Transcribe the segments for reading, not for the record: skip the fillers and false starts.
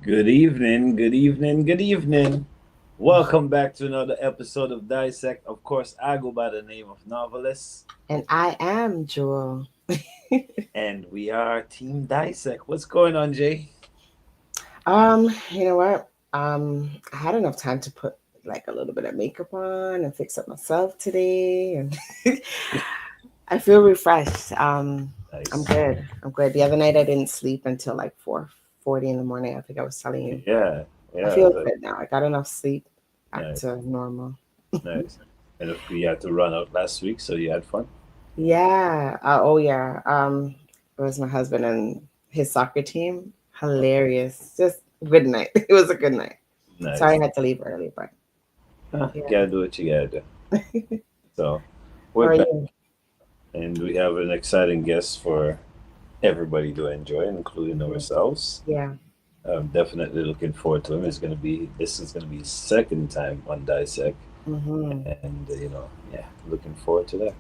Good evening, good evening, good evening. Welcome back to another episode of Dissect. Of course, I go by the name of Novelist, And I am Jewel. and we are Team Dissect. What's going on, Jay? You know what? I had enough time to put like a little bit of makeup on and fix up myself today, and I feel refreshed. I'm Nice. good. I'm good. The other night I didn't sleep until like 4:40 in the morning. I think I was telling you. Yeah, I yeah, feel good now. I got enough sleep. Back nice, to normal. nice. And if we had to run out last week, so you had fun. Yeah. Oh yeah. It was my husband and his soccer team. Hilarious. Just good night. It was a good night. Sorry Nice. I had to leave early, but You yeah. gotta do what you gotta do. So How we're are back, you? and we have an exciting guest for everybody to enjoy, including Mhm. ourselves. Yeah. I'm definitely looking forward to him. This is gonna be his second time on Dissect, Hmm. and yeah, looking forward to that.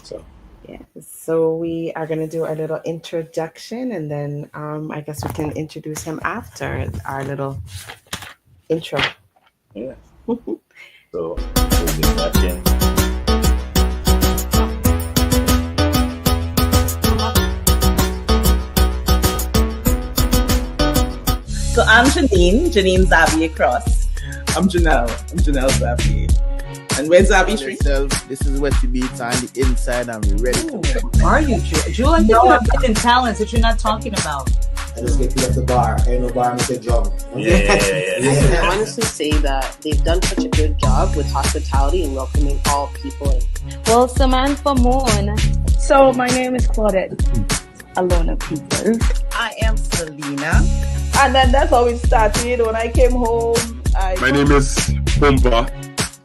So Yeah. So we are gonna do a little introduction, and then I guess we can introduce him after our little intro. yeah, so we'll get back in. So I'm Janine Zabi across. I'm Janelle Zabi. And where's Zabi Street? This is what you beat on the inside and we ready to go. Are you, Jewel? I think you're hidden talents that you're not talking about. I just get left the bar. Ain't no bar, Mr. Drum. Yeah. I honestly say that they've done such a good job with hospitality and welcoming all people in. Well, Samantha Moon. So my name is Claudette Alona People. I am Selena. And then that's how it started. When I came home, My name is Pumpa.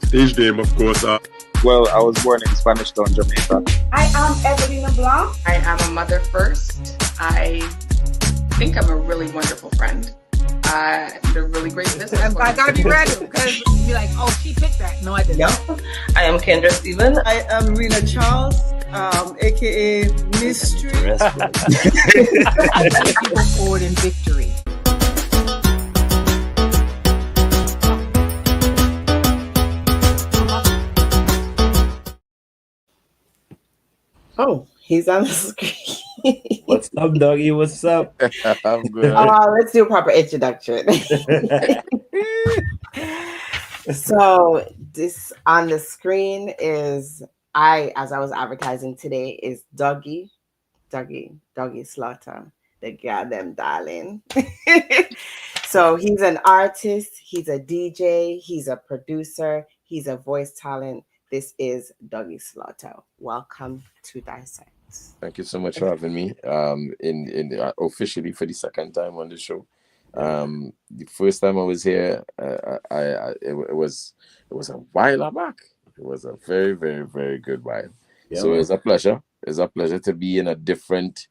Stage name, of course. Well, I was born in Spanish Town, Jamaica. I am Evelina Blanc. I am a mother first. I think I'm a really wonderful friend. I'm a really great business. I gotta be ready because you're like, oh, she picked that. No, I didn't. Yep. I am Kendra Stephen. I am Rena Charles, aka Mystery. I think you go forward in victory. Oh, he's on the screen. What's up, doggy? What's up? I'm good. Let's do a proper introduction. So this on the screen is as I was advertising today, is Doggy Slaughter, the goddamn darling. So he's an artist, he's a DJ, he's a producer, he's a voice talent. This is Doggy Slaughter. Welcome to Dissect. Thank you so much for having me. Officially for the second time on the show. The first time I was here, it was a while back. It was a very, very, very good while. Yeah, so it's a pleasure. It's a pleasure to be in a different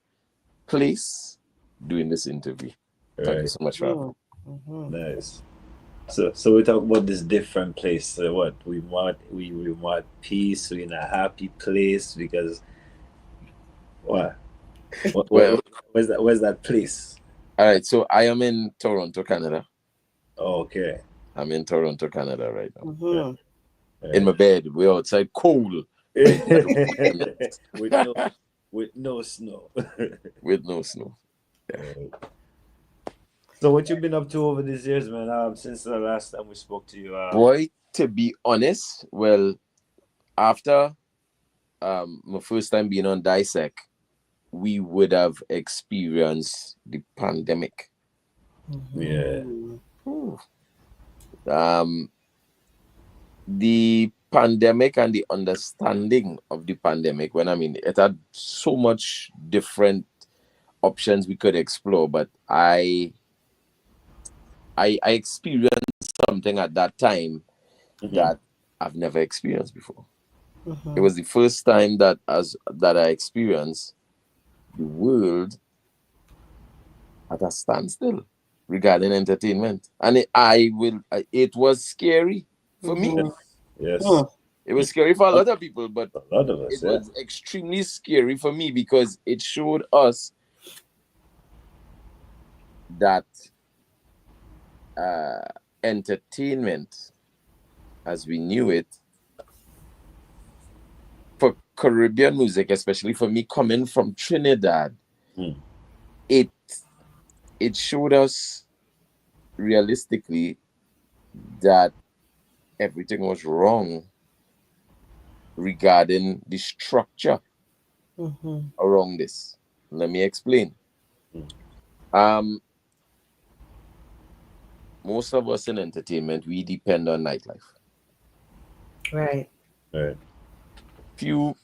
place doing this interview. Thank you so much for having me. Mm-hmm. Nice. So we talk about this different place. So what we want peace. We're in a happy place because what? Where's that place? All right, so I am in Toronto, Canada. Oh, okay. I'm in Toronto, Canada right now. Mm-hmm. Yeah. In my bed. We're outside cold. with no snow. With no snow. Yeah. So what you been up to over these years, man? Since the last time we spoke to you. Boy, to be honest, well, after my first time being on Dissect, we would have experienced the pandemic. Yeah. The pandemic and the understanding of the pandemic, it had so much different options we could explore, but I experienced something at that time that I've never experienced before. Mm-hmm. It was the first time that I experienced the world at a standstill regarding entertainment, and it was scary for me. Yes. It was scary for a lot of people, but a lot of us, it was extremely scary for me because it showed us that entertainment as we knew it for Caribbean music, especially for me coming from Trinidad, it showed us realistically that everything was wrong regarding the structure around this. Let me explain. Most of us in entertainment, we depend on nightlife. Right.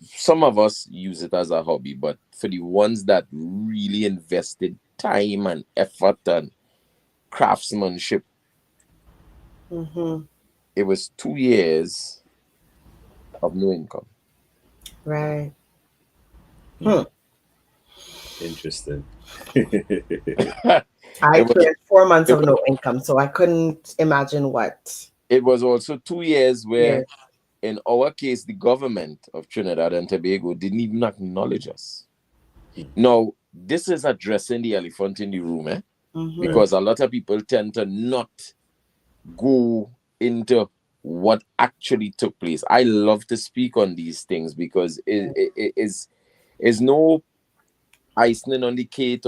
Some of us use it as a hobby, but for the ones that really invested time and effort and craftsmanship, it was 2 years of no income. Right. Interesting. I cleared 4 months of no income, so I couldn't imagine what. It was also 2 years where, in our case, the government of Trinidad and Tobago didn't even acknowledge us. Now, this is addressing the elephant in the room, because a lot of people tend to not go into what actually took place. I love to speak on these things because it is no icing on the cake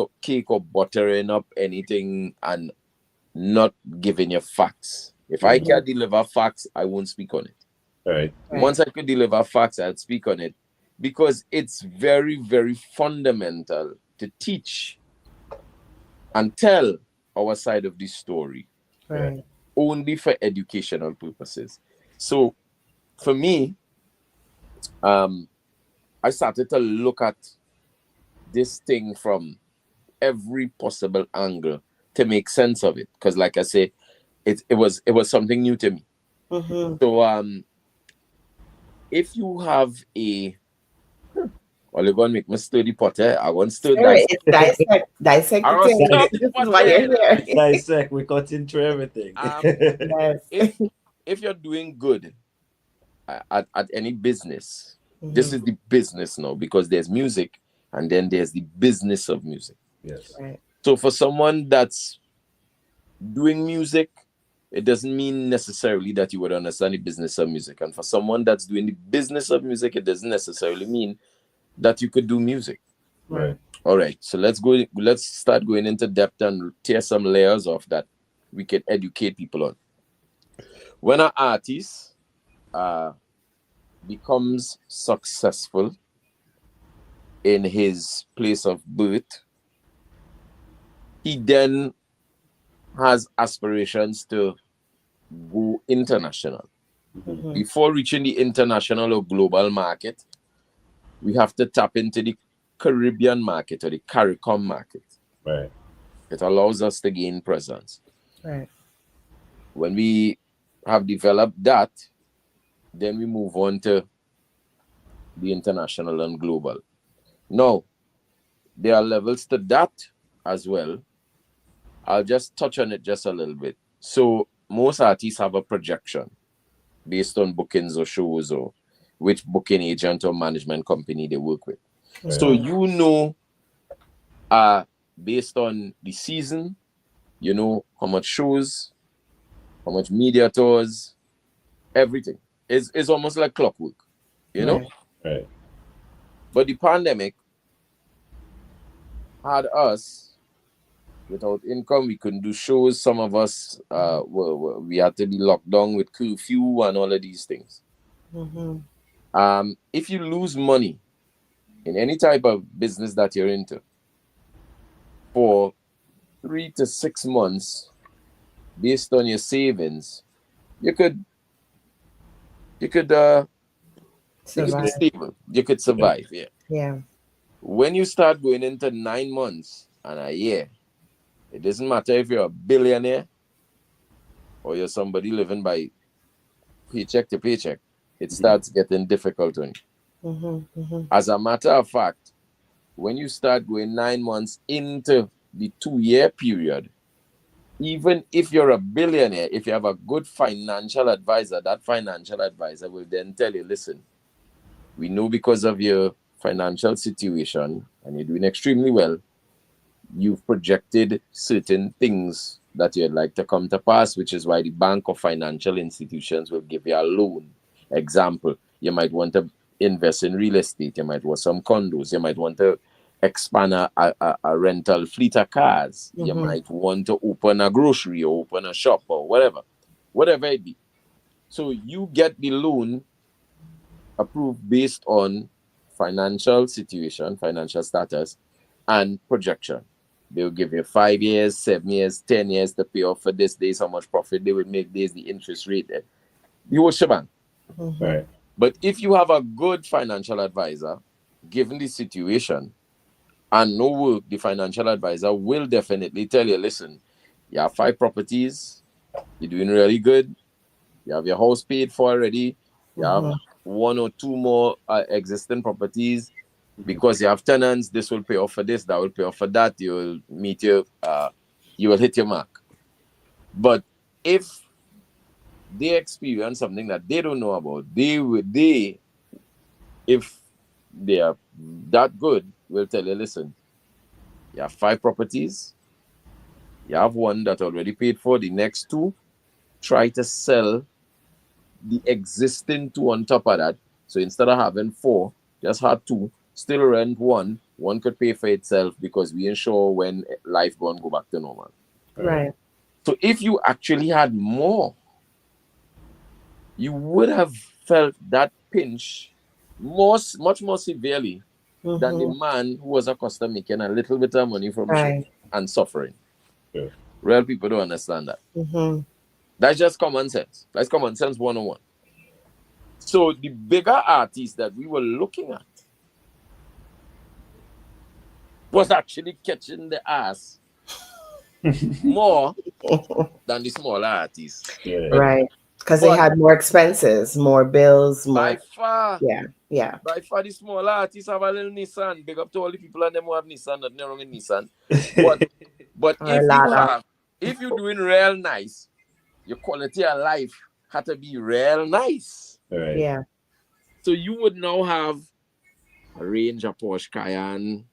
or buttering up anything and not giving you facts. If I can't deliver facts, I won't speak on it. Right. Once I could deliver facts, I'd speak on it because it's very, very fundamental to teach and tell our side of the story. Right. Only for educational purposes. So for me, I started to look at this thing from every possible angle to make sense of it. Because like I say, it was something new to me. So if you have well, you're going to make me sturdy potter. I want to dissect the thing. This is why you're here. Dissect. We cut into everything. If you're doing good at any business, this is the business now, because there's music and then there's the business of music. Yes. Right. So for someone that's doing music, it doesn't mean necessarily that you would understand the business of music. And for someone that's doing the business of music, it doesn't necessarily mean that you could do music. Right. All right. So let's start going into depth and tear some layers off that we can educate people on. When an artist becomes successful in his place of birth, he then has aspirations to go international. Before reaching the international or global market, we have to tap into the Caribbean market or the CARICOM market. Right. It allows us to gain presence. Right. When we have developed that, then we move on to the international and global. Now, there are levels to that as well. I'll just touch on it just a little bit. So most artists have a projection based on bookings or shows or which booking agent or management company they work with. Right. So based on the season, you know how much shows, how much media tours, everything. It's almost like clockwork, you know? Right. But the pandemic had us without income. We couldn't do shows. Some of us, we had to be locked down with curfew and all of these things. If you lose money in any type of business that you're into for 3 to 6 months, based on your savings, you could stable. You could survive. Yeah. When you start going into 9 months and a year, it doesn't matter if you're a billionaire or you're somebody living by paycheck to paycheck. It starts getting difficult on you. As a matter of fact, when you start going 9 months into the 2-year period, even if you're a billionaire, if you have a good financial advisor, that financial advisor will then tell you, listen, we know because of your financial situation and you're doing extremely well, you've projected certain things that you'd like to come to pass, which is why the bank or financial institutions will give you a loan. Example, you might want to invest in real estate, you might want some condos, you might want to expand a rental fleet of cars, you might want to open a grocery or open a shop or whatever it be. So you get the loan approved based on financial situation, financial status, and projection. They'll give you 5 years, 7 years, 10 years to pay off for this. Days how much profit they will make, days the interest rate, the whole shebang. Right. But if you have a good financial advisor, given the situation and no work, the financial advisor will definitely tell you, listen, you have 5 properties, you're doing really good, you have your house paid for already, you have 1 or 2 more existing properties. Because you have tenants, this will pay off for this, that will pay off for that. You will meet you will hit your mark. But if they experience something that they don't know about, if they are that good, will tell you, listen, you have 5 properties, you have 1 that already paid for, the next 2, try to sell the existing 2 on top of that. So instead of having 4, just have 2. Still rent 1 could pay for itself because we ensure when life gonna go back to normal. Right. So if you actually had more, you would have felt that pinch much more severely than the man who was accustomed making a little bit of money from show and suffering. Yeah. Real people don't understand that. That's just common sense. That's common sense 101. So the bigger artists that we were looking at was actually catching the ass more than the smaller artists. Yeah. Right. Because they had more expenses, more bills, more. By far. Yeah. By far, the smaller artists have a little Nissan. Big up to all the people and them who have Nissan, nothing wrong with Nissan. But if you're doing real nice, your quality of life had to be real nice. Right. Yeah. So you would now have a range of Porsche Cayenne.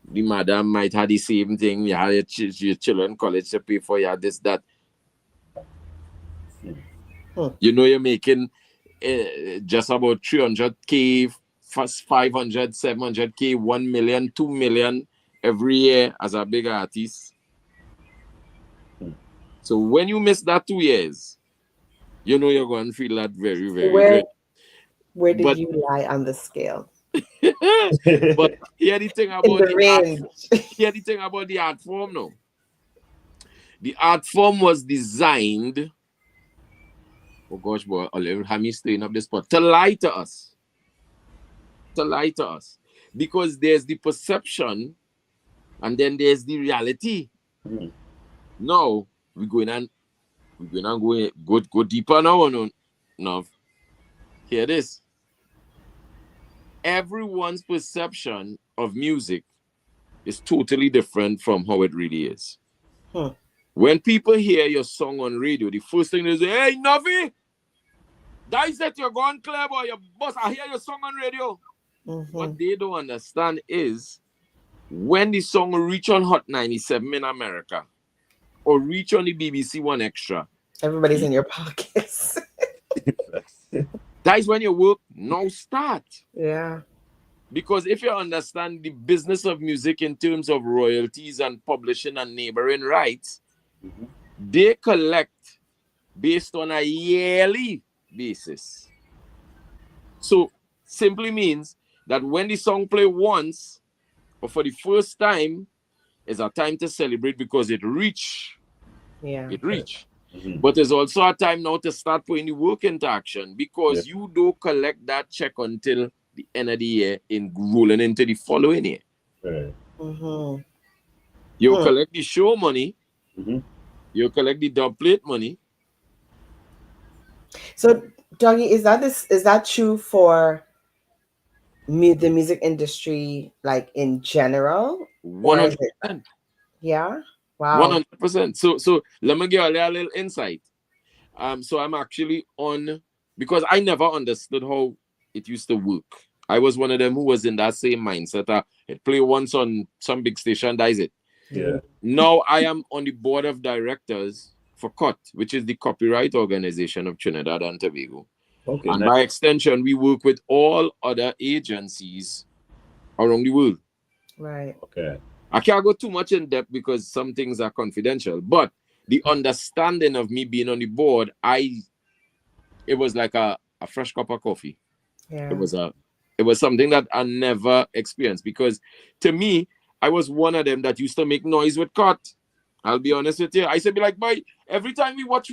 The madam might have the same thing. You have your children college to pay for, you have this, that. You know you're making just about 300K, 500, 700K, 1 million, 2 million every year as a big artist. So when you miss that 2 years, you know you're going to feel that very, very good. Where did you lie on the scale? But hear the thing about the art form now. The art form was designed, oh gosh, boy, let me straighten up this spot, to lie to us. Because there's the perception and then there's the reality. Now we're going to go deeper now. Now, hear this. Everyone's perception of music is totally different from how it really is. When people hear your song on radio, the first thing they say, hey, Navi, Dissect, you're going club or your boss, I hear your song on radio. What they don't understand is when the song reach on Hot 97 in America or reach on the BBC One Extra, everybody's in your pockets. That is when your work now start. Yeah. Because if you understand the business of music in terms of royalties and publishing and neighboring rights, they collect based on a yearly basis. So simply means that when the song play once or for the first time is a time to celebrate because it reach. Yeah. It reach. But there's also a time now to start putting the work into action because you don't collect that check until the end of the year in rolling into the following year. You collect the show money, you collect the dub plate money. So, Doggy, is that true for the music industry, like in general? 100%. Yeah. Wow. 100%. So let me give you a little insight. So I'm actually on, because I never understood how it used to work. I was one of them who was in that same mindset. It play once on some big station, that is it. Yeah. Now I am on the board of directors for COT, which is the Copyright Organization of Trinidad and Tobago. Okay. And Nice. by extension, we work with all other agencies around the world. Right. Okay. I can't go too much in depth because some things are confidential, but the understanding of me being on the board, it was like a fresh cup of coffee. Yeah. It was something that I never experienced, because to me, I was one of them that used to make noise with COT. I'll be honest with you. I said, be like, boy, every time we watch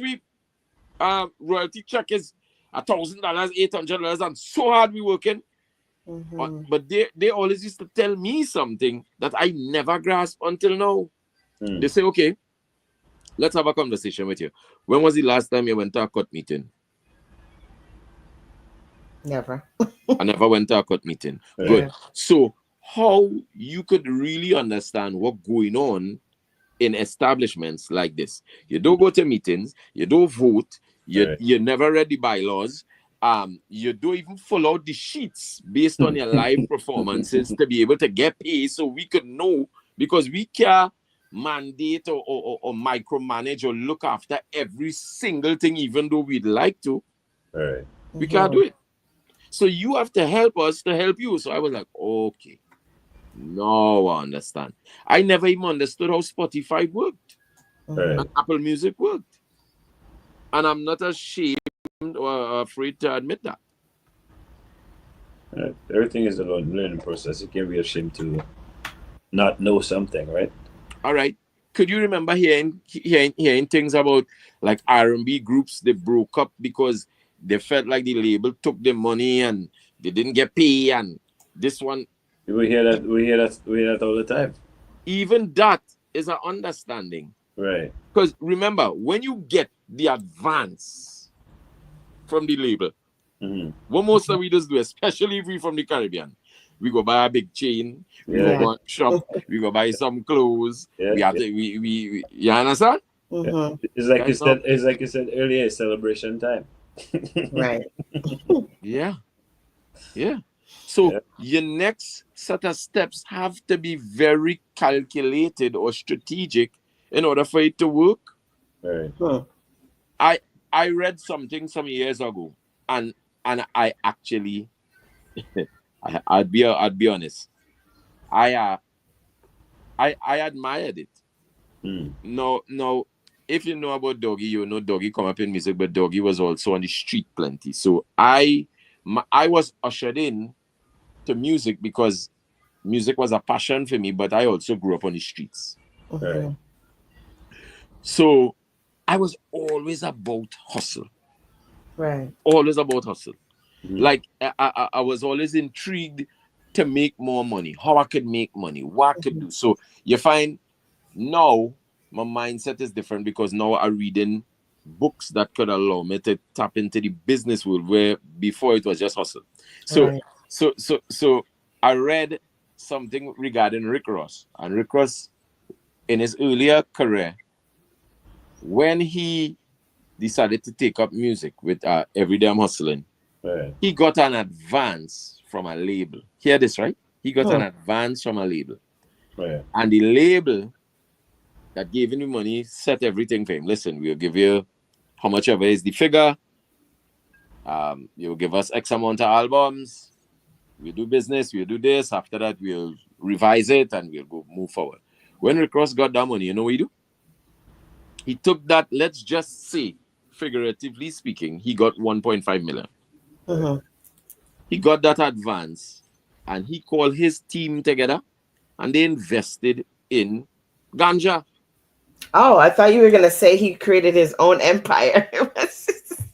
royalty check is $1,000, $800, and so hard we working. But they always used to tell me something that I never grasped until now. They say, okay, let's have a conversation with you. When was the last time you went to a COT meeting? Never. I never went to a COT meeting. Yeah. Good. So how you could really understand what's going on in establishments like this? You don't go to meetings, you don't vote, you never read the bylaws, you don't even follow the sheets based on your live performances to be able to get paid, so we could know, because we can't mandate or micromanage or look after every single thing, even though we'd like to. Right. We can't do it. So you have to help us to help you. So I was like, okay, no, I understand. I never even understood how Spotify worked and Apple Music worked. And I'm not ashamed or afraid to admit that. Everything is a learning process. You can't be ashamed to not know something, right? All right. Could you remember hearing things about like R&B groups that broke up because they felt like the label took their money and they didn't get paid, and this one? We hear that all the time. Even that is an understanding. Right. Because remember, when you get the advance from the label, what most of we just do, especially if we're from the Caribbean, we go buy a big chain, we go to a shop, we go buy some clothes. You understand? Yeah. It's like you said earlier, it's celebration time. Right. Yeah. So your next set of steps have to be very calculated or strategic in order for it to work. Right. I read something some years ago, and I actually I'd be honest, I admired it. No, if you know about Doggy, you know Doggy come up in music, but Doggy was also on the street plenty. So I was ushered in to music because music was a passion for me, but I also grew up on the streets. Right. So I was always about hustle. Right. Always about hustle. Like I was always intrigued to make more money, how I could make money, what I could do. So you find now my mindset is different, because now I'm reading books that could allow me to tap into the business world, where before it was just hustle. So I read something regarding Rick Ross. And Rick Ross, in his earlier career, when he decided to take up music with Everyday I'm Hustling, he got an advance from a label. Hear this, right? He got an advance from a label. And the label that gave him the money set everything for him. Listen, we'll give you how much ever is the figure. You'll give us X amount of albums. We'll do business, we'll do this. After that, we'll revise it and we'll go move forward. When Rick Ross got that money, you know what he do? He took that, let's just say, figuratively speaking, he got 1.5 million. He got that advance and he called his team together and they invested in ganja. Oh, I thought you were going to say he created his own empire.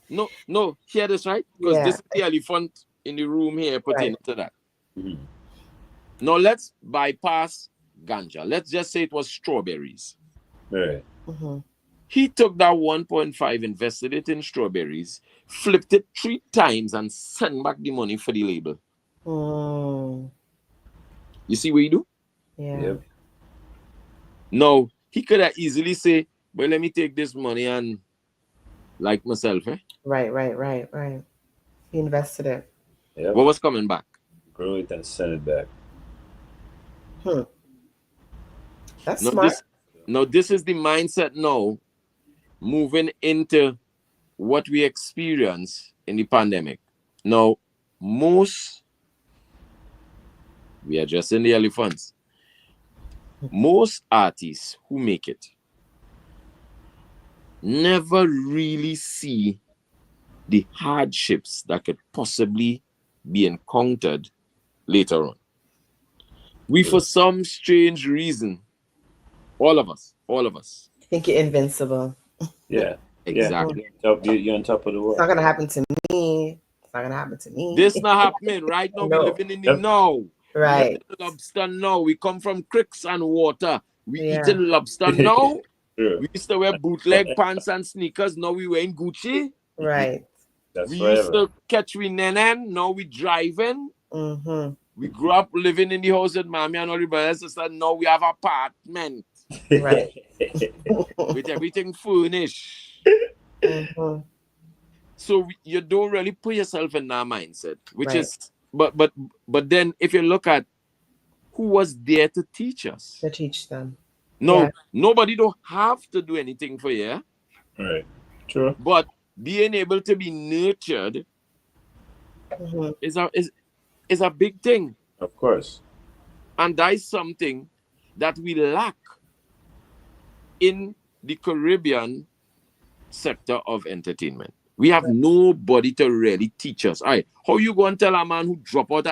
No, hear this, right? Because this is the elephant in the room here pertaining to that. Now let's bypass ganja. Let's just say it was strawberries. Right. He took that 1.5, invested it in strawberries, flipped it 3 times, and sent back the money for the label. You see what you do? Yeah. Yep. No, he could have easily say, well, let me take this money and like myself, eh? Right. He invested it. Yep. What was coming back? Grow it and send it back. That's now smart. This is the mindset now moving into what we experience in the pandemic. Now, we are just in the elephants. Most artists who make it never really see the hardships that could possibly be encountered later on. We, for some strange reason, all of us, think you're invincible. Yeah. Exactly. You're on top of the world. It's not gonna happen to me. It's not gonna happen to me. This not happening right now. No. We living in the now. Right. We eating lobster now. We come from creeks and water. We Yeah. eating lobster now. Sure. We used to wear bootleg pants and sneakers. Now we wearing Gucci. Right. That's We forever. used to catch we nenen. Now we driving. Mm-hmm. We grew up living in the house with mommy and all the brothers and sisters. Now we have apartment. Right. With everything furnished. Mm-hmm. So you don't really put yourself in that mindset, which Right. is, but then if you look at who was there to teach us, To teach them. no, Yeah. nobody don't have to do anything for you, Right. True. but being able to be nurtured Mm-hmm. is a big thing, Of course. and that is something that we lack in the Caribbean sector of entertainment. We have nobody to really teach us. All right, how you going to tell a man who drop out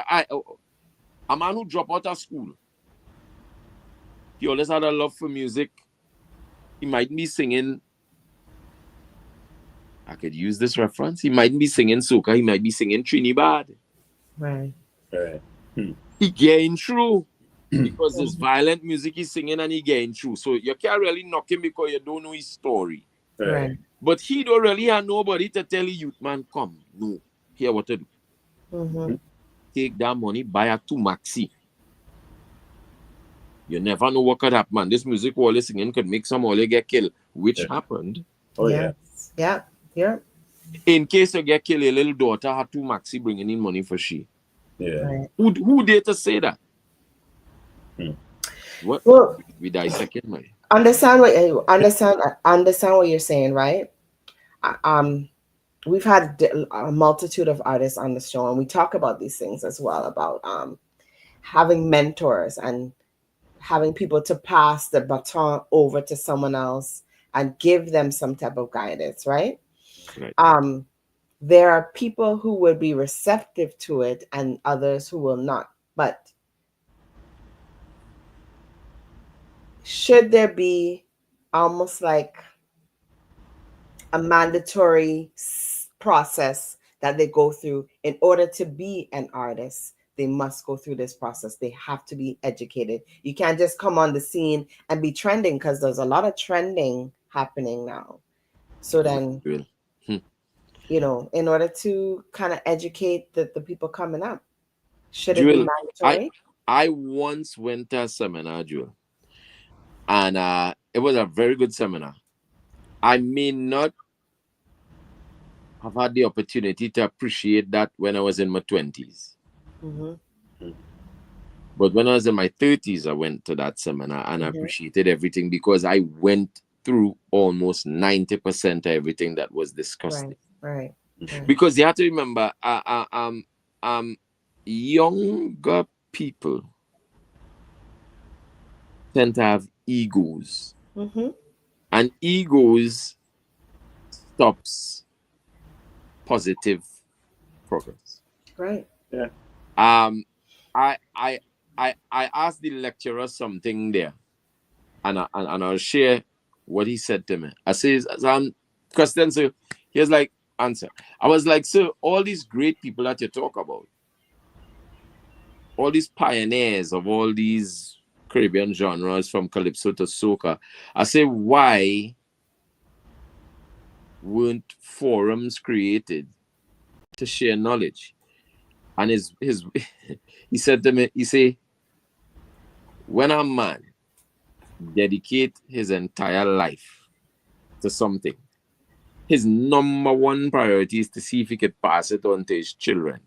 of school? He always had a love for music. He might be singing. I could use this reference. He might be singing soca. He might be singing Trinidad. Right. Right. He getting through because it's violent music he's singing and he getting through. So you can't really knock him because you don't know his story. Right. But he don't really have nobody to tell you, youth man, come, no, here what to do. Mm-hmm. Take that money, buy a 2 maxi. You never know what could happen, man. This music while singing could make some all get killed, which happened. Oh yeah. Yeah. Yeah. In case you get killed, your little daughter had 2 maxi bringing in money for she. Yeah. Right. Who dare to say that? What? Well, we dissect it, man. understand what you're saying, right? We've had a multitude of artists on the show, and we talk about these things as well, about having mentors and having people to pass the baton over to someone else and give them some type of guidance, right? Right. There are people who would be receptive to it and others who will not. But should there be almost like a mandatory process that they go through in order to be an artist? They must go through this process. They have to be educated. You can't just come on the scene and be trending, because there's a lot of trending happening now. So then, you know, in order to kind of educate the people coming up, should it be mandatory? I once went to a seminar, Jewel, and it was a very good seminar. I may not have had the opportunity to appreciate that when I was in my 20s. Mm-hmm. But when I was in my 30s, I went to that seminar and I appreciated everything, because I went through almost 90% of everything that was discussed. Right. Because you have to remember, younger people tend to have egos. Mm-hmm. And egos stops positive progress. Right. Yeah. I asked the lecturer something there, and I'll share what he said to me. I says, question, sir. Here's like answer. I was like, sir, all these great people that you talk about, all these pioneers of all these Caribbean genres from calypso to soca, I say, why weren't forums created to share knowledge? And his he said to me, he say, when a man dedicate his entire life to something, his number one priority is to see if he could pass it on to his children.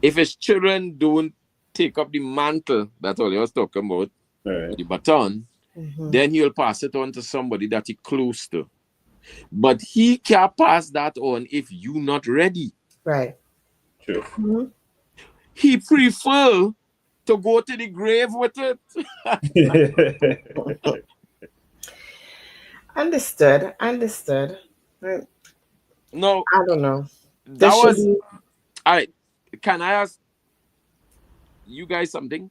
If his children don't take up the mantle that Oli was talking about, the baton, Mm-hmm. then he'll pass it on to somebody that he close to. But he can't pass that on if you not ready. Right. True. Mm-hmm. He prefer to go to the grave with it. Understood. Right. No, I don't know. That was all right. Can I ask you guys something?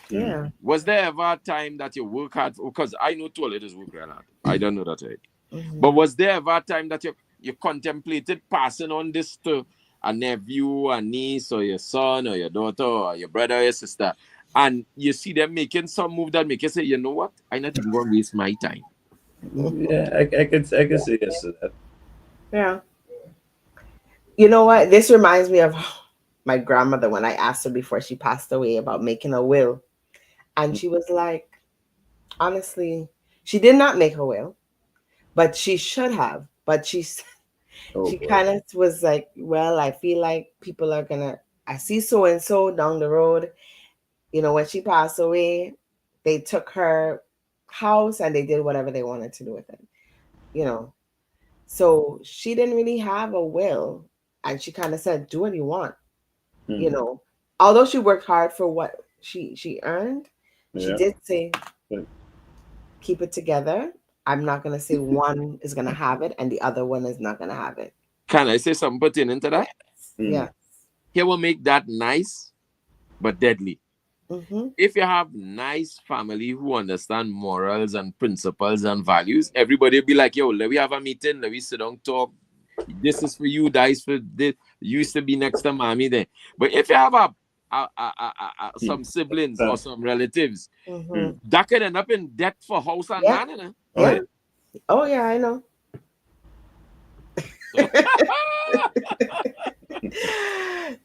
Yeah. Was there ever a time that you work hard? Because I know two ladies work real hard. I don't know that right. Mm-hmm. But was there ever a time that you contemplated passing on this to a nephew, a niece, or your son, or your daughter, or your brother, or your sister, and you see them making some move that make you say, you know what? I'm not even going to waste my time. Yeah, I could say yes to that. Yeah. You know what? This reminds me of my grandmother when I asked her before she passed away about making a will. And she was like, honestly, she did not make a will, but she should have. But she kind of was like, well, I feel like people are going to, I see so-and-so down the road. You know, when she passed away, they took her house and they did whatever they wanted to do with it. You know, so she didn't really have a will. And she kind of said, do what you want. Mm-hmm. You know, although she worked hard for what she earned, she did say, keep it together. I'm not going to say one is going to have it and the other one is not going to have it. Can I say something pertaining to that? Yeah. He will make that nice, but deadly. Mm-hmm. If you have nice family who understand morals and principles and values, everybody will be like, yo, let me have a meeting, let me sit down, talk. This is for you, that is for this. You used to be next to mommy there. But if you have some siblings or some relatives, that could end up in debt for house and man. You know? Yeah. Oh, yeah, I know.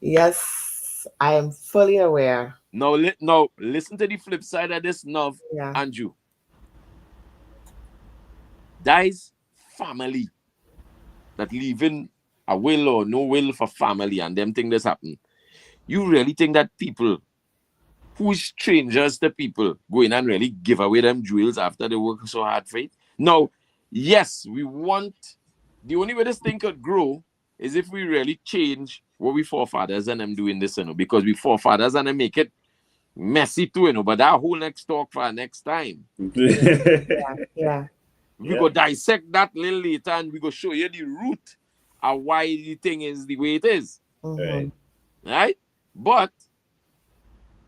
Yes, I am fully aware. Now, listen to the flip side of this, Andrew. That is family that leaving a will or no will for family and them think this happen. You really think that people who is strangers to people go in and really give away them jewels after they work so hard for it? No, yes, we want, the only way this thing could grow is if we really change what we forefathers and them doing this, because we forefathers and them make it messy too, but that whole next talk for next time. Yeah. We go dissect that little later and we go show you the root of why the thing is the way it is. Right? But,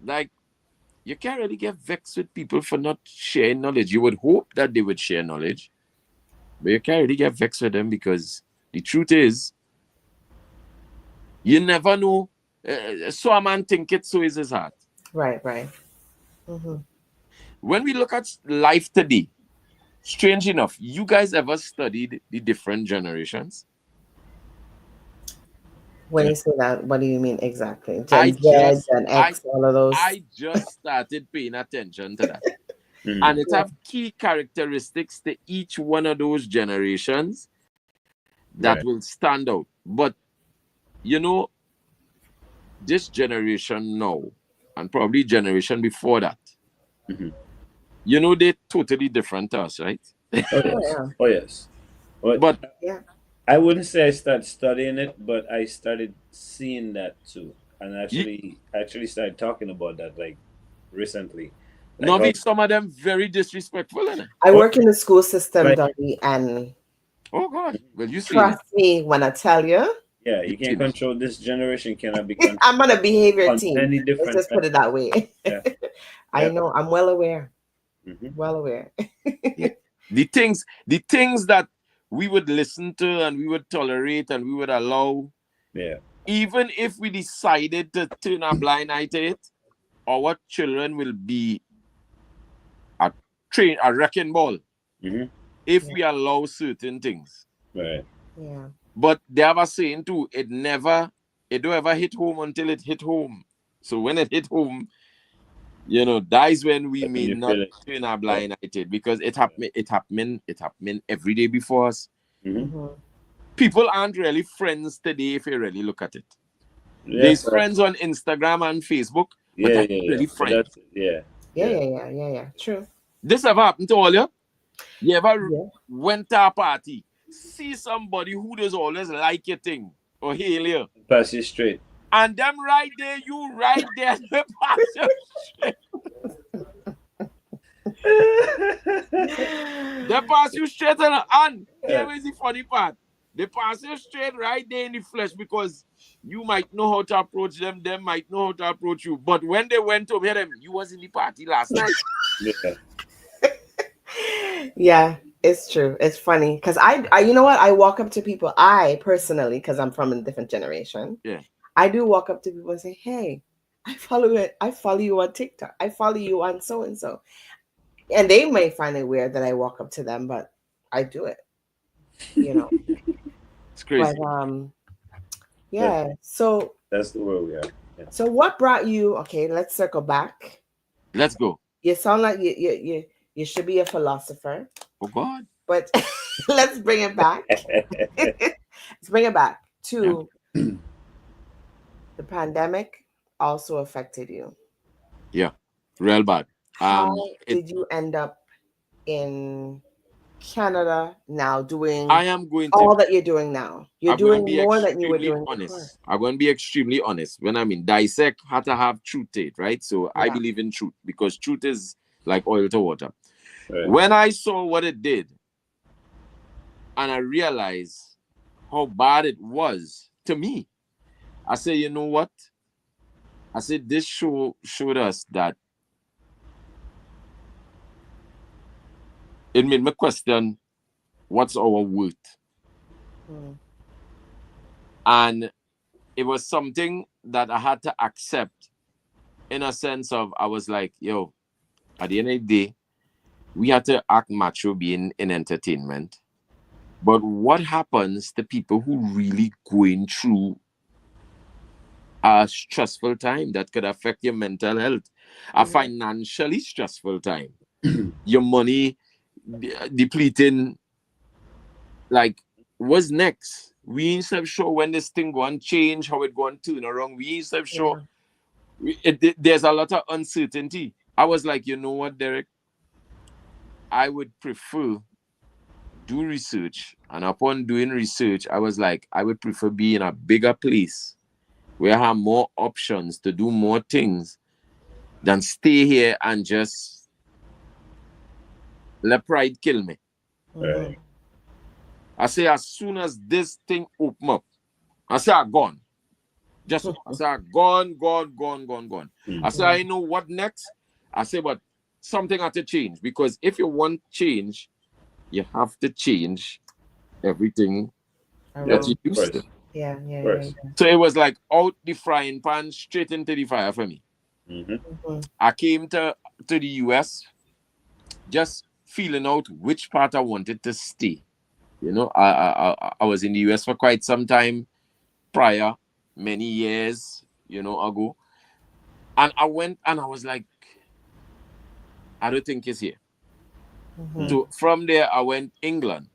like, you can't really get vexed with people for not sharing knowledge. You would hope that they would share knowledge, but you can't really get vexed with them because the truth is, you never know. So a man think it, so is his heart. Right. Mm-hmm. When we look at life today, strange enough, you guys ever studied the different generations? When you say that, what do you mean exactly? Gen Z, Gen X, all of those? I just started paying attention to that. And it have key characteristics to each one of those generations that will stand out. But, this generation now, and probably generation before that, they're totally different to us, right? Oh, yes. But I wouldn't say I started studying it, but I started seeing that too. And actually started talking about that like recently. Like, some of them very disrespectful, isn't it? I work in the school system, Dougie, and oh God, well, you see, trust me when I tell you. Yeah, you can't control this generation. Cannot be controlled. I'm on a behavior team. Let's just put it that way. Yeah. I know. I'm well aware. Well aware. The things that we would listen to and we would tolerate and we would allow. Yeah. Even if we decided to turn a blind eye to it, our children will be a wrecking ball if we allow certain things. Right. Yeah. But they have a saying too, it don't ever hit home until it hit home. So when it hit home, that is when we may not turn a blind eye to it, because it happening every day before us. People aren't really friends today if you really look at it. There's friends on Instagram and Facebook, Yeah, that's yeah, really But friend. that's, yeah. Yeah. True. This ever happened to all you? You ever Yeah. went to a party, see somebody who does always like your thing or hail you, Pass you straight. and them right there, you right there, they pass you straight. They pass you straight and here is the funny part. They pass you straight right there in the flesh because you might know how to approach them, them might know how to approach you. But when they went over here, you was in the party last night. Yeah. Yeah, it's true. It's funny because I, you know what? I walk up to people. I personally, because I'm from a different generation. Yeah. I do walk up to people and say, "Hey, I follow it. I follow you on TikTok. I follow you on so and so," and they may find it weird that I walk up to them, but I do it. You know, it's crazy. But yeah. So that's the way we are. Yeah. So what brought you? Okay, let's circle back. Let's go. You sound like you should be a philosopher. Oh God. But let's bring it back. Let's bring it back to the pandemic also affected you. Yeah, real bad. How did you end up in Canada now doing I am going to all that you're doing now? You're doing more than you were doing honest. before. I'm going to be extremely honest. When I mean Dissect had to have truth to it, right? So I believe in truth because truth is like oil to water. Right. When I saw what it did and I realized how bad it was to me, I said, you know what? I said, this showed us that it made me question what's our worth. And it was something that I had to accept in a sense of, I was like, yo, at the end of the day, we had to act macho being in entertainment. But what happens to people who really going through a stressful time that could affect your mental health, a financially stressful time, your money depleting, like, what's next? We ain't so sure when this thing going to change, how it going to turn around. We ain't so sure. There's a lot of uncertainty. I was like, you know what, Derek? I would prefer do research. And upon doing research, I was like, I would prefer be in a bigger place where I have more options to do more things than stay here and just let pride kill me. Right. I say, as soon as this thing open up, I say, I'm gone. Just, I say, I'm gone. I say, I know what next. I say, but something had to change because if you want change, you have to change everything that you used to. Yeah. So it was like out the frying pan, straight into the fire for me. I came to the US just feeling out which part I wanted to stay. You know, I was in the US for quite some time prior, many years, ago. And I went and I was like, I don't think it's here. So from there, I went England.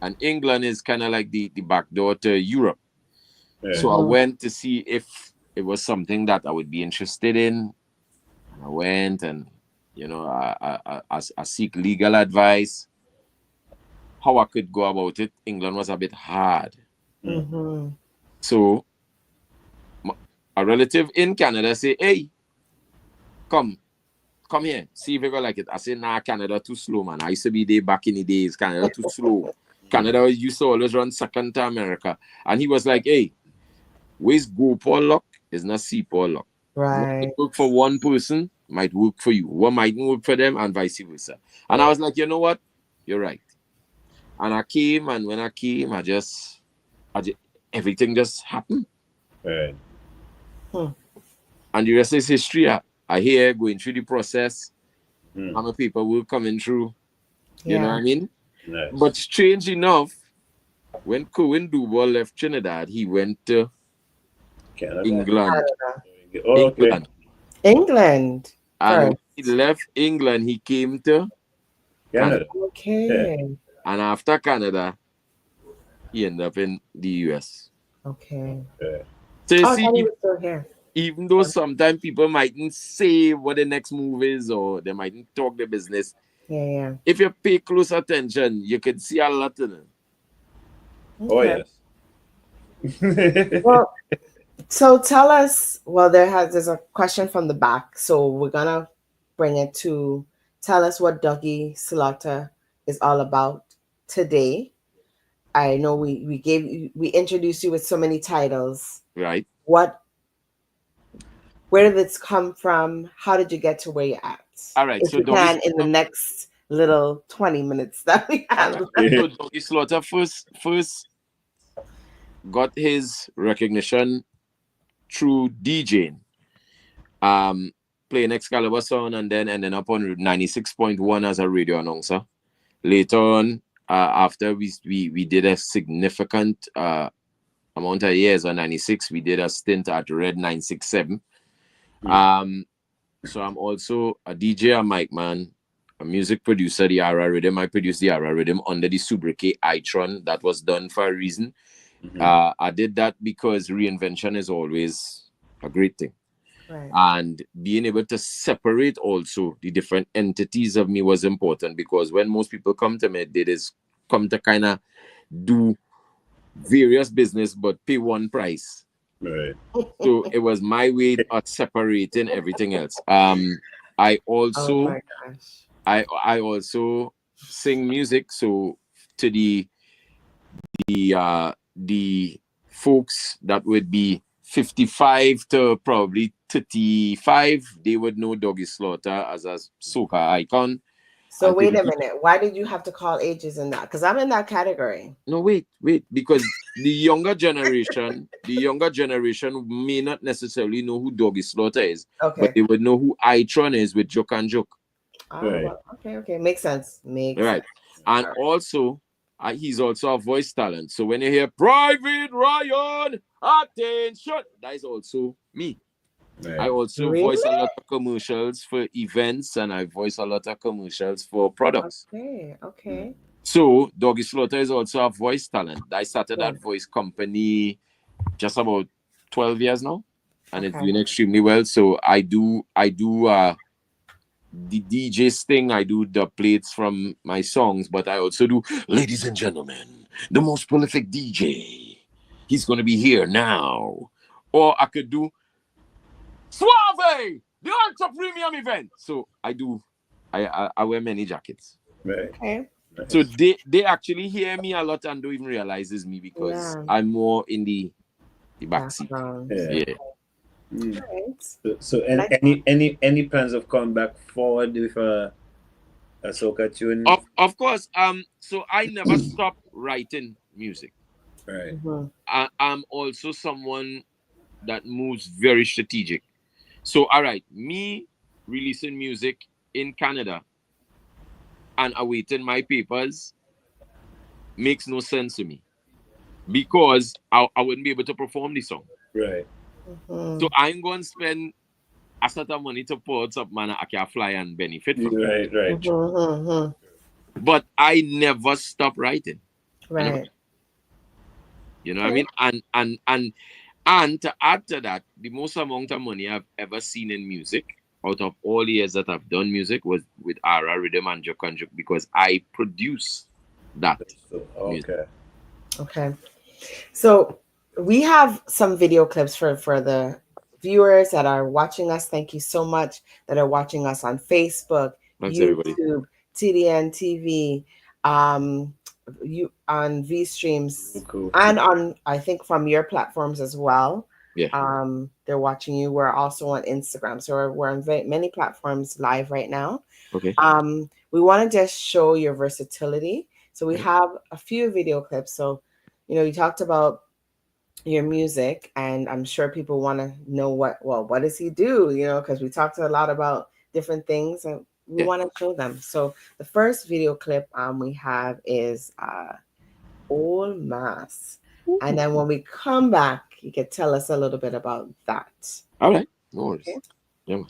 And England is kind of like the back door to Europe. Yeah. So I went to see if it was something that I would be interested in. And I went and, I seek legal advice. How I could go about it. England was a bit hard. So a relative in Canada say, hey, come here, see if you go like it. I say, nah, Canada too slow, man. I used to be there back in the days. Canada too slow. Canada used to always run second to America. And he was like, hey, where's go Paul luck is not see Paul luck. Right. What work for one person might work for you. What mightn't work for them and vice versa. And I was like, you know what? You're right. And I came, and when I came, I just everything just happened. Right. And the rest is history. I hear going through the process. How many people will coming through. You know what I mean? Nice. But strange enough, when Cohen Duval left Trinidad, he went to Canada. England. Oh, okay. England. And when he left England, he came to Canada. Okay. Yeah. And after Canada, he ended up in the US. Okay. So you see, he was still here. Even though sometimes people mightn't say what the next move is or they mightn't talk the business. Yeah. If you pay close attention, you can see a lot in it. Okay. Oh yes. Well, so tell us. Well, there's a question from the back, so we're gonna bring it to tell us what Dougie Slaughter is all about today. I know we introduced you with so many titles. Right. Where did this come from? How did you get to where you're at? All right. If So you can, in the next little 20 minutes that we have. So Dougie Slaughter first got his recognition through DJing, playing Excalibur sound, and then ending up on 96.1 as a radio announcer. Later on, after we did a significant amount of years on 96, we did a stint at Red 967. So I'm also a DJ, a mic man, a music producer, the Ara Rhythm. I produced the Ara Rhythm under the Subrike Itron. That was done for a reason. I did that because reinvention is always a great thing. Right. And being able to separate also the different entities of me was important, because when most people come to me, they just come to kind of do various business but pay one price. Right. So it was my way of separating everything else. I also I also sing music, so to the folks that would be 55 to probably 35, they would know Dougie Slaughter as a soca icon. So wait a minute. Why did you have to call ages in that? Because I'm in that category. No, wait. Because the younger generation may not necessarily know who Dougie Slaughter is. Okay. But they would know who Itron is with Joke and Joke. Oh, right. Well, okay. Makes sense. Makes sense. And also, he's also a voice talent. So when you hear Private Ryan, attention, that is also me. Right. I also voice a lot of commercials for events, and I voice a lot of commercials for products. Okay. So Dougie Slaughter is also a voice talent. I started that voice company just about 12 years now, and it's doing extremely well. So I do the DJ's thing. I do the plates from my songs, but I also do, ladies and gentlemen, the most prolific DJ. He's going to be here now. Or I could do Suave, the Ultra Premium event. So I wear many jackets. Right. Okay. So they actually hear me a lot and don't even realize it's me, because I'm more in the backseat. Yeah. Right. So any plans of coming back forward with a soca tune? Of course. So I never stop writing music. Right. I'm also someone that moves very strategic. So, all right, me releasing music in Canada and awaiting my papers makes no sense to me, because I wouldn't be able to perform the song. Right. So I'm going to spend a certain money to put out something I can fly and benefit from. Right. But I never stop writing. Right. You know what I mean? And to add to that, the most amount of money I've ever seen in music out of all the years that I've done music was with Ara Rhythm and Joke, because I produce that. Okay. So we have some video clips for the viewers that are watching us. Thank you so much that are watching us on Facebook, YouTube, TDN TV, you on V streams, and on, I think, from your platforms as well. They're watching you. We're also on Instagram, so we're on many platforms live right now. Okay. We want to just show your versatility. So we have a few video clips. So, you talked about your music, and I'm sure people want to know what does he do? Because we talked a lot about different things, and we want to show them. So the first video clip we have is Old Mass. And then when we come back, you can tell us a little bit about that. All right. No worries. Okay. Yeah, man.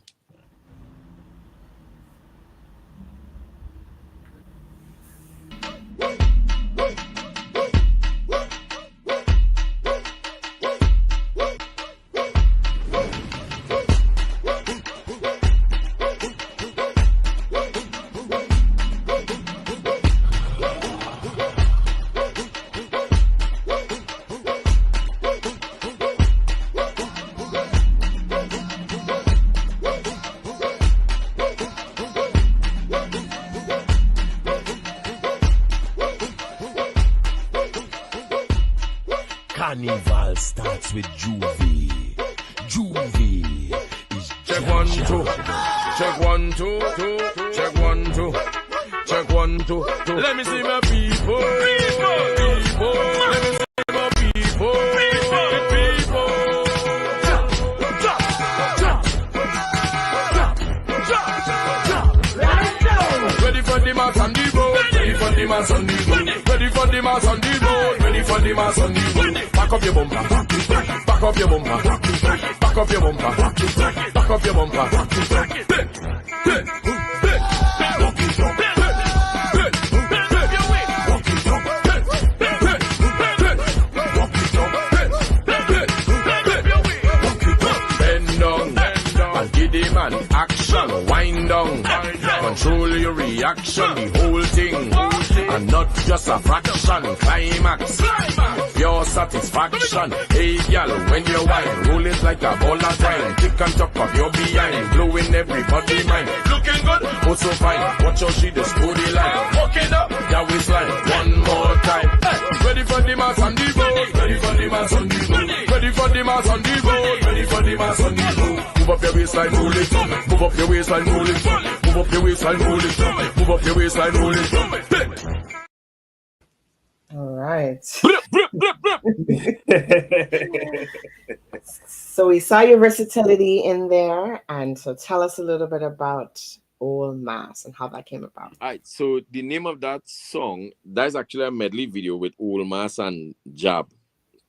Carnival starts with Juvie. Juvie is check 1 2. Check 1 2 2. Check 1 2. Check 1 2 2. Let me see my people. People. Let me see my people. People. Ready for the mass on the road. Ready for the mass on the road. Ready for the mass on the road. Ready for the mass on the road. Back up your bumper. Back up your bumper. Back up your bumper. Back up your bumper. Bend down and give the man action. Wind down. Control your reaction. The whole thing. And not just a fraction. Climax. Pure satisfaction. Hey, girl, when you whine, roll it like a ball of twine. Kick on top of your behind, blowing everybody mind. Looking good, oh so fine. Watch how she the story line. Walking up, that waistline. One more time. Hey, ready for the mass on the road. Ready for the mass on the road. Ready for the mass on the road. Ready for the mass on the road. Move up your waistline, roll it. Move up your waistline, roll it. Move up your waistline, roll it. Move up your waistline, roll it. All right. So we saw your versatility in there, and so tell us a little bit about Old Mass and how that came about. All right, so the name of that song, that's actually a medley video with Old Mass and Jab,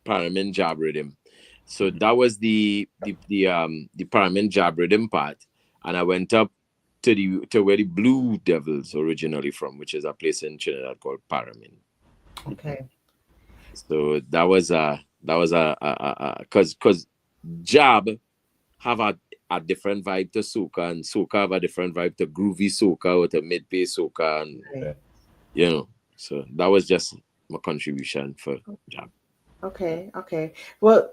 Paramin Jab rhythm. So that was the Paramin Jab rhythm part, and I went up to where the Blue Devils originally from, which is a place in Trinidad called Paramin. Okay. So that was because Jab have a different vibe to soca, and soca have a different vibe to groovy soca or to mid-pace soca, and you know. So that was just my contribution for Jab. Okay. Well,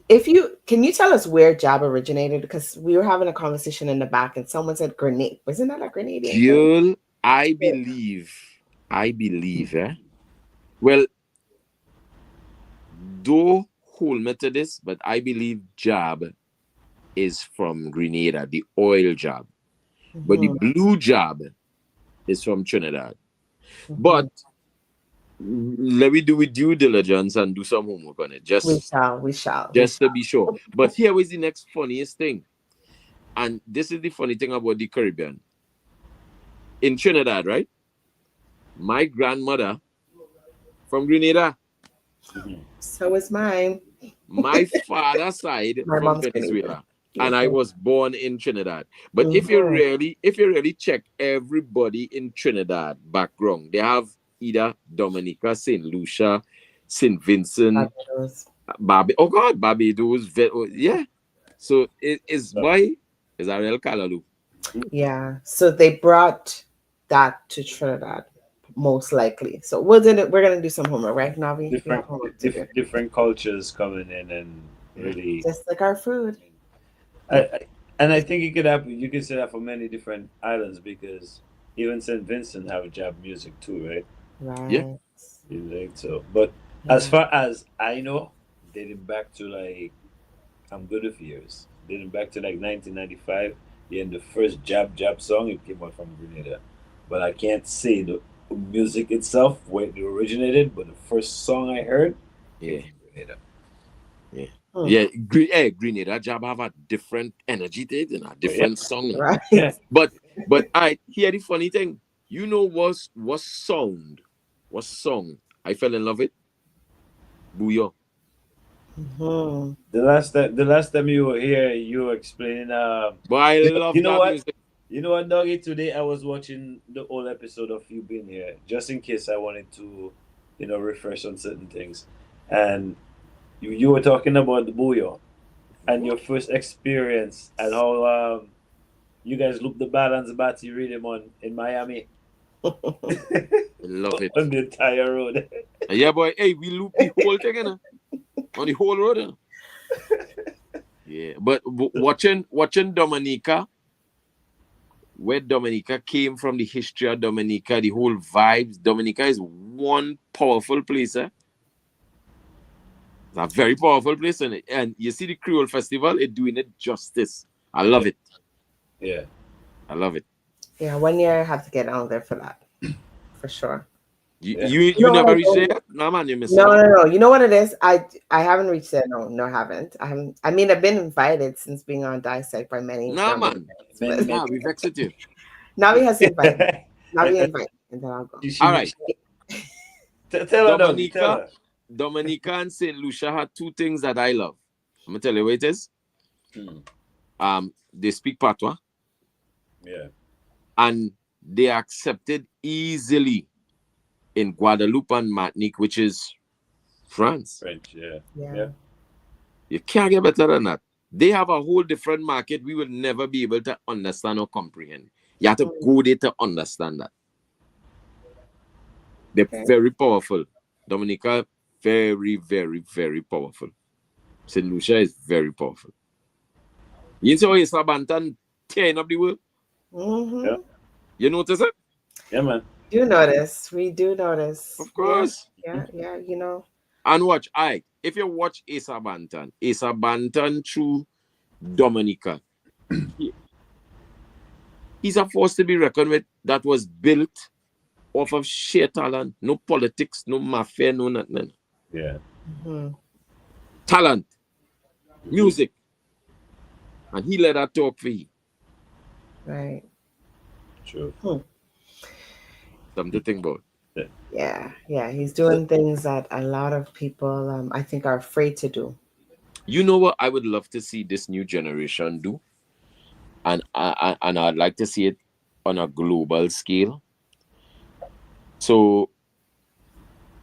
can you tell us where Jab originated? Because we were having a conversation in the back, and someone said Grenade. Wasn't that a Grenadian? Girl, I believe, Well, don't hold me to this, but I believe Jab is from Grenada, the oil Jab. Mm-hmm. But the blue Jab is from Trinidad. Mm-hmm. But let me do with due diligence and do some homework on it. We shall. Just to be sure. But here is the next funniest thing. And this is the funny thing about the Caribbean. In Trinidad, right? My grandmother from Grenada. So is mine. My father's side from Venezuela. And I was born in Trinidad. But if you really check everybody in Trinidad background, they have either Dominica, St. Lucia, St. Vincent, Barbados. Yeah. So it's a real Callaloo. Yeah. So they brought that to Trinidad, most likely. So we're gonna do some homework, right, Navi? Different cultures coming in and really just like our food. And I think it could happen. You can say that for many different islands, because even St. Vincent have Jab music too, right? Right. Yeah. So, but as far as I know, dating back to like, I'm good with years. Dating back to like 1995, the first Jab song, it came out from Grenada. But I can't say the music itself where it originated. But the first song I heard, came from Grenada. Yeah. Grenada Jab have a different energy to it and a different song. Right. Yeah. But I hear the funny thing. You know what song I fell in love with? Booyah. Mm-hmm. The last time you were here, you were explaining. But I love that music. You know what, Doggy? Today I was watching the old episode of you being here, just in case I wanted to, refresh on certain things, and you were talking about the Booyah and your first experience and how you guys looped the balance batty rhythm in Miami. I love it. On the entire road. Yeah, boy. Hey, we loop the whole thing on the whole road. Yeah, but watching Dominica, where Dominica came from, the history of Dominica, the whole vibes. Dominica is one powerful place. It's a very powerful place, and you see the Creole Festival, it's doing it justice. I love it. Yeah. I love it. Yeah, 1 year I have to get down there for that. For sure. You never reached there yet? No, man, you missed No, out. no. You know what it is? I haven't reached there. No, I haven't. I mean, I've been invited since being on Dissect by many. Nah, man. Nah, we've exited. Navi has invited me. Navi invited me, and then I'll go. All right. Tell her. Dominica and St. Lucia had two things that I love. I'm gonna tell you what it is. They speak patois. Yeah. And they are accepted easily in Guadeloupe and Martinique, which is France. French, yeah. You can't get better than that. They have a whole different market we will never be able to understand or comprehend. You have to go there to understand that. They're very powerful. Dominica, very, very, very powerful. St. Lucia is very powerful. You see how Isabantan tearing up the world? Yeah. You notice it? Yeah, man. We do notice. Of course. Yeah, you know. And watch, if you watch Asa Banton through Dominica, he's a force to be reckoned with that was built off of sheer talent. No politics, no mafia, no nothing. Yeah. Talent, music. And he let that talk for you. Right. True. Something to think about. Yeah. He's doing things that a lot of people, I think, are afraid to do. You know what I would love to see this new generation do? And I'd like to see it on a global scale. So,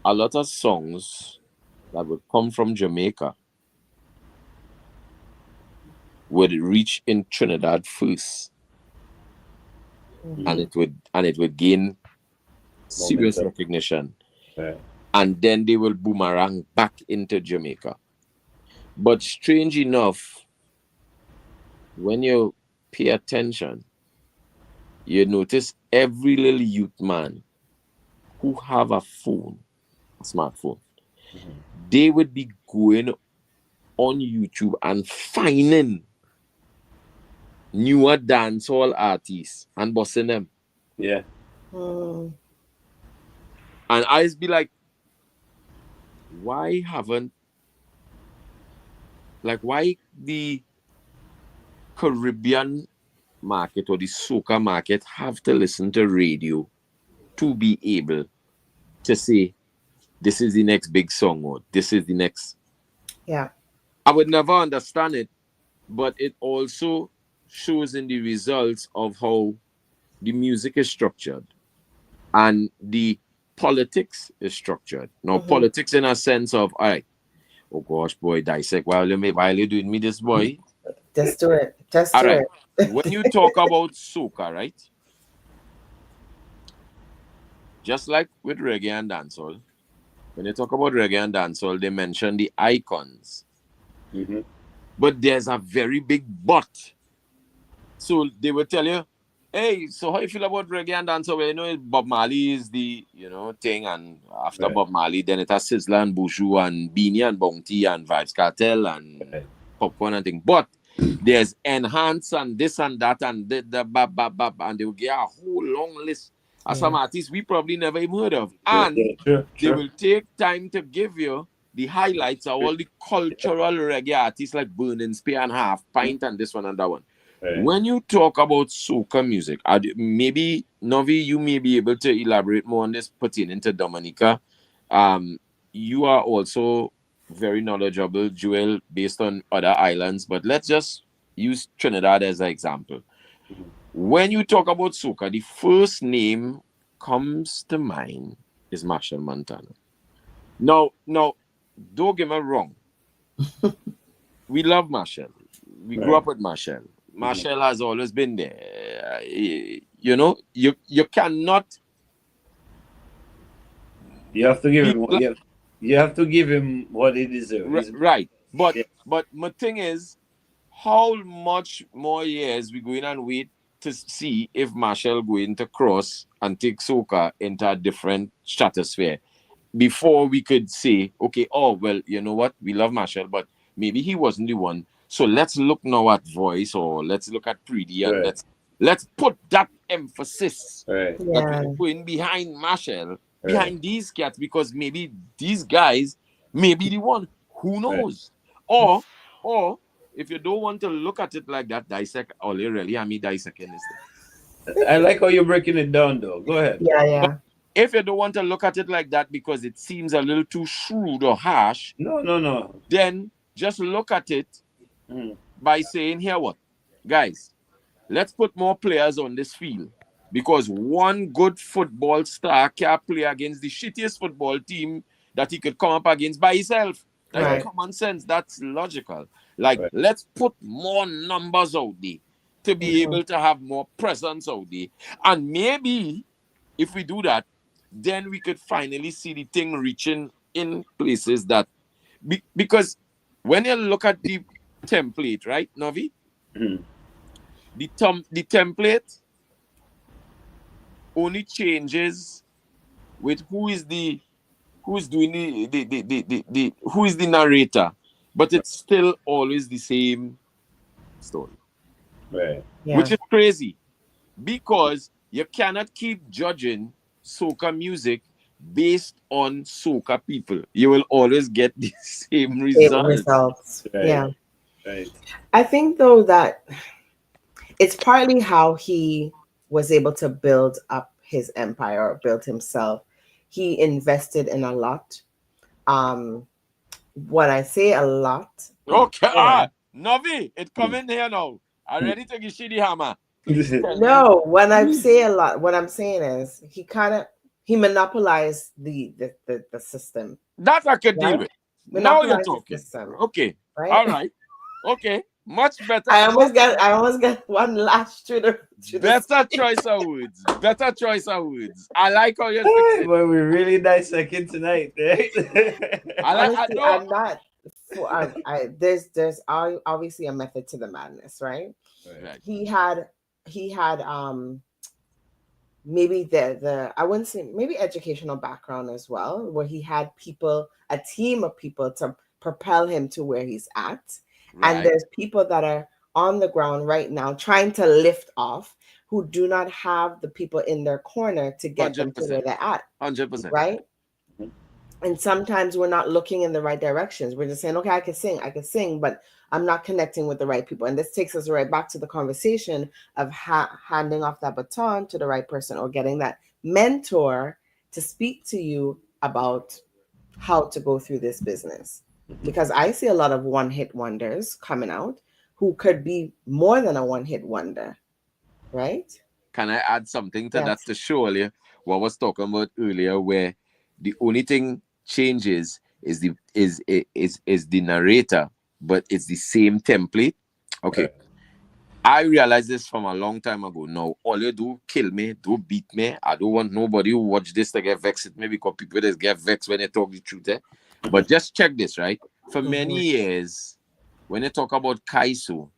a lot of songs that would come from Jamaica would reach in Trinidad first. And it would gain serious recognition. Yeah. And then they will boomerang back into Jamaica. But strange enough, when you pay attention, you notice every little youth man who have a phone, a smartphone, they would be going on YouTube and finding newer dancehall artists and bossing them. Yeah. And I be like, why the Caribbean market or the soca market have to listen to radio to be able to say, this is the next big song or this is the next. Yeah. I would never understand it, but it also shows in the results of how the music is structured and the politics is structured. Now, politics in a sense of, all right, oh gosh, boy, Dissect, while you doing me this, boy. Just do it. All right. When you talk about soca, right? Just like with reggae and dancehall, when you talk about reggae and dancehall, they mention the icons. But there's a very big but. So they will tell you, hey, so how you feel about reggae and dancehall? Well, you know, Bob Marley is the, thing, and after Bob Marley, then it has Sizzla and Buju and Beanie and Bounty and Vibes Cartel and Popcorn and thing. But there's Enhance and this and that and and they will get a whole long list of some artists we probably never even heard of. And they will take time to give you the highlights of all the cultural reggae artists like Burning Spear and Half Pint and this one and that one. When you talk about soca music, maybe Novi, you may be able to elaborate more on this pertaining to Dominica. You are also very knowledgeable, Joel, based on other islands, but let's just use Trinidad as an example. When you talk about soca, the first name comes to mind is Machel Montano. Now, don't get me wrong. We love Machel. We grew up with Machel. Machel has always been there. You cannot. You have to give him. You have to give him what he deserves. Right, but my thing is, how much more years we going and wait to see if Machel going to cross and take soca into a different stratosphere? before we could say, okay, oh well, you know what, we love Marshall, but maybe he wasn't the one. So let's look now at Voice, or let's look at Pretty, and let's put that emphasis that we're going behind Marshall, behind these cats, because maybe these guys may be the one. Who knows? Or if you don't want to look at it like that, dissect all you really, I mean dissecting this thing. I like how you're breaking it down, though. Go ahead. Yeah. If you don't want to look at it like that because it seems a little too shrewd or harsh, no, then just look at it by saying, here what, guys, let's put more players on this field, because one good football star can't play against the shittiest football team that he could come up against by himself. That's common sense. That's logical. Like, let's put more numbers out there to be able to have more presence out there. And maybe if we do that, then we could finally see the thing reaching in places that... Because when you look at the template, right, Novi? The template only changes with who is the narrator, but it's still always the same story, which is crazy, because you cannot keep judging soca music based on soca people. You will always get the same results. I think though that it's partly how he was able to build up his empire, or build himself. He invested in a lot. What I say a lot. Okay, Novi, it coming here now. I'm ready to give you the hammer. No, when I say a lot, what I'm saying is he monopolized the system. That I could deal with. Now you're talking. Okay. Right? All right. Okay. Much better. I almost got one last better choice of words. Better choice of words. I like how you're saying. Well, we're really dissecting tonight, right? Honestly, I'm not. There's obviously a method to the madness, right? He had maybe the I wouldn't say, maybe educational background as well, where he had a team of people to propel him to where he's at. And there's people that are on the ground right now trying to lift off, who do not have the people in their corner to get 100%. Them to where they're at. 100%. Right? And sometimes we're not looking in the right directions. We're just saying, okay, I can sing, but I'm not connecting with the right people. And this takes us right back to the conversation of handing off that baton to the right person, or getting that mentor to speak to you about how to go through this business. Because I see a lot of one-hit wonders coming out who could be more than a one-hit wonder, right? Can I add something to that to show you what I was talking about earlier, where the only thing changes is the narrator, but it's the same template. Okay. I realized this from a long time ago. Now, all you do, kill me, do beat me. I don't want nobody who watch this to get vexed with me, because people just get vexed when they talk the truth. But just check this, right? For many years, when they talk about Kaiso,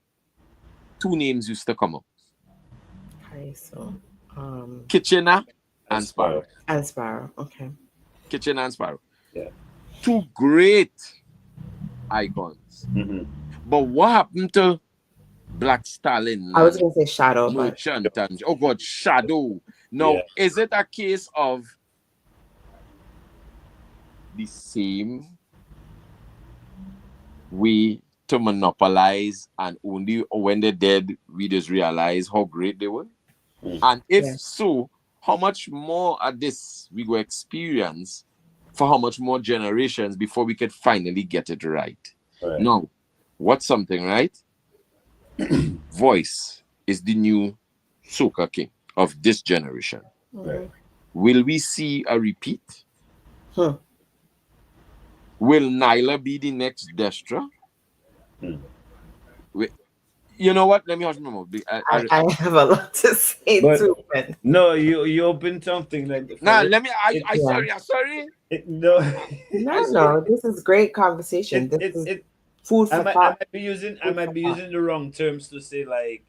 two names used to come up. Kaiso. Kitchener and Sparrow. And Sparrow, okay. Kitchener and Sparrow. Yeah. Two great icons. But what happened to Black Stalin? I was going to say Shadow. Merchant and, oh God, Shadow. Now, is it a case of the same way to monopolize, and only when they're dead we just realize how great they were? And if so, how much more of this we go experience for how much more generations before we could finally get it right? Now, what's something, right? Voice is the new soca king of this generation. Will we see a repeat? Will Nyla be the next Destra? You know what? Let me hush my mouth. I have a lot to say too. No, you open something like. Let me. Sorry. No. This is great conversation. This is food for thought. I might be using the wrong terms to say like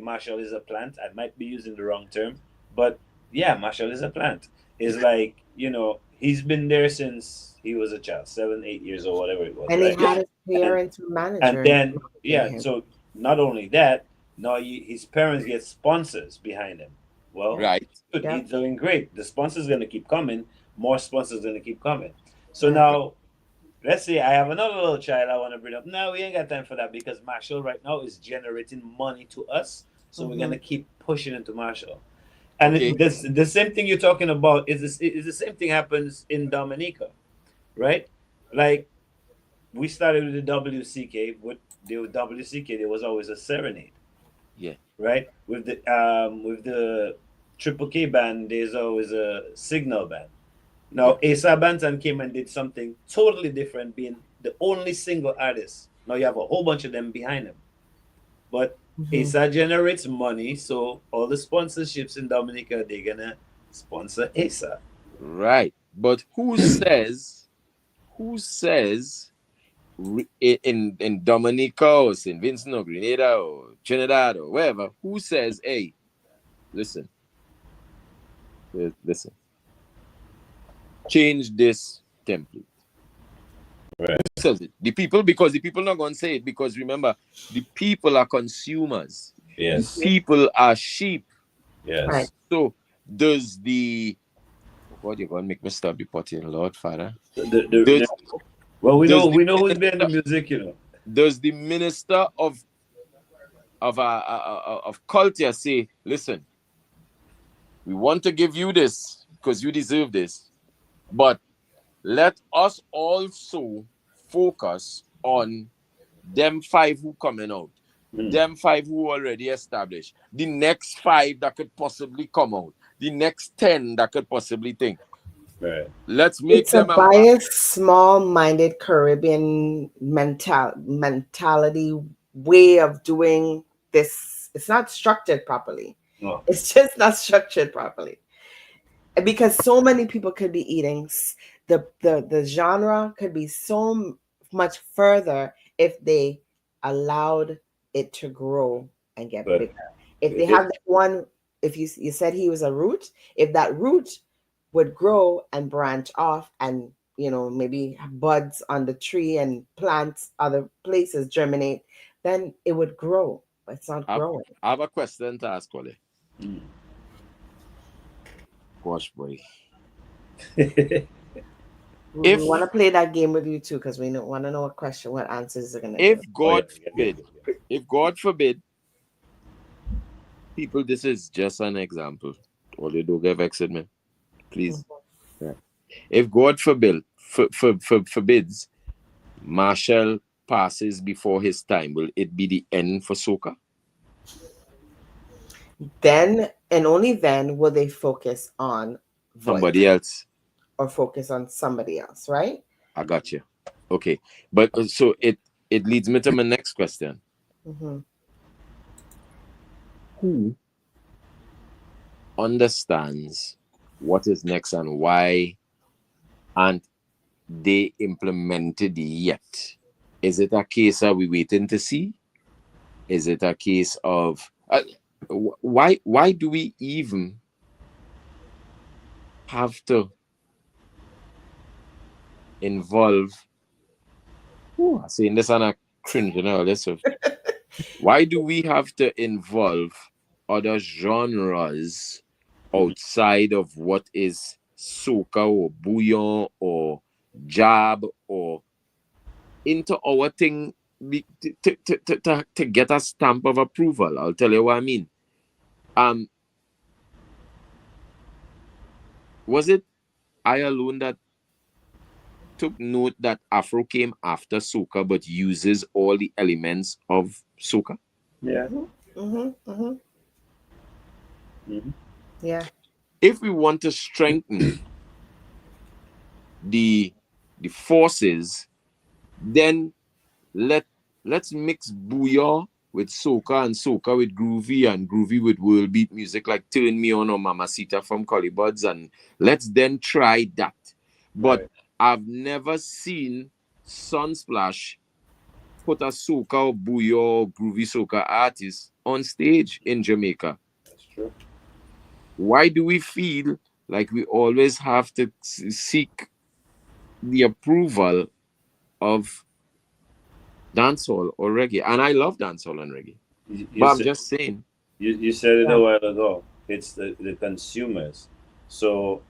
Marshall is a plant. I might be using the wrong term, but yeah, Marshall is a plant. It's like you know, he's been there since he was a child, 7, 8 years old, whatever it was, And right? he had his parents manager. And then, yeah, him. so not only that, now his parents get sponsors behind him. Well, Right. good, Yeah. he's doing great. The sponsors going to keep coming. More sponsors going to keep coming. So now, let's say I have another little child I want to bring up. No, we ain't got time for that because Marshall right now is generating money to us. So we're going to keep pushing into Marshall. And the same thing you're talking about is the same thing happens in Dominica, right? Like, we started with the WCK. With the WCK, there was always a serenade. Yeah. Right. With the Triple K band, there's always a signal band. Now, Asa Banton came and did something totally different, being the only single artist. Now you have a whole bunch of them behind him. But Asa generates money, so all the sponsorships in Dominica, they're gonna sponsor Asa. Right. But who says in Dominica or St. Vincent or Grenada or Trinidad or wherever, who says, hey, listen, change this template? Right. Who says it? The people, because the people not going to say it, because remember, the people are consumers. Yes. The people are sheep. Yes. Right. So does the... God, you're going to make me stop the potty, Lord Father. Well, we know who's behind the music, you know. Does the minister of culture say, listen, we want to give you this because you deserve this, but let us also focus on them 5 who coming out, them 5 who already established, the next 5 that could possibly come out, the next 10 that could possibly think. Right. Let's make It's them a biased, small-minded Caribbean mentality way of doing this. It's not structured properly. No. It's just not structured properly. Because so many people could be eating. The genre could be so much further if they allowed it to grow and get bigger. If they have that one, if you said he was a root, if that root would grow and branch off and, you know, maybe buds on the tree and plants other places germinate, then it would grow. But it's not growing. I have a question to ask, Wale. Gosh, boy. We want to play that game with you too, because we want to know what answers are going to If God forbid, people, this is just an example. Or they don't get vexed with me. Please. Yeah. If God forbids Marshall passes before his time, will it be the end for soca? Then and only then will they focus on somebody else or focus on somebody else, right? I got you. Okay, but so it leads me to my next question. Who understands what is next and why aren't they implemented yet? Is it a case of we waiting to see? Is it a case of why do we even have to involve I'm saying this on a cringe and all this stuff. Why do we have to involve other genres outside of what is soca or bouillon or jab or into our thing to get a stamp of approval? I'll tell you what I mean. Was it I alone that took note that Afro came after soca but uses all the elements of soca? Yeah. Yeah. If we want to strengthen the forces, then let's mix bouillon with soca and soca with groovy and groovy with world beat music like Turn Me On or Mamacita from Collybuds, and let's then try that. But right. I've never seen Sunsplash put a soca or bouillon or groovy soca artist on stage in Jamaica. That's true. Why do we feel like we always have to seek the approval of dancehall or reggae, and I love dancehall and reggae. But I'm just saying. You said it a while ago. It's the consumers. So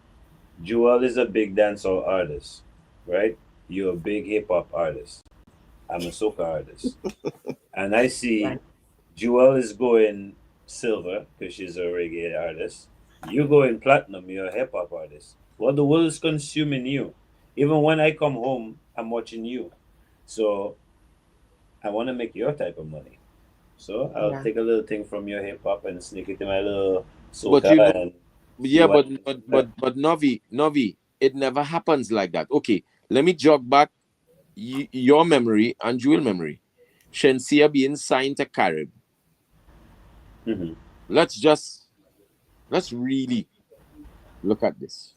Jewel is a big dancehall artist, right? You're a big hip hop artist. I'm a soca artist. And I see Jewel is going silver because she's a reggae artist. You're going platinum, you're a hip hop artist. Well, the world is consuming you. Even when I come home, I'm watching you. So I want to make your type of money. So I'll take a little thing from your hip hop and sneak it in my little soca. But Novi, it never happens like that. Okay, let me jog back your memory and Jewel memory. Shensia being signed to Carib. Mm-hmm. Let's really look at this.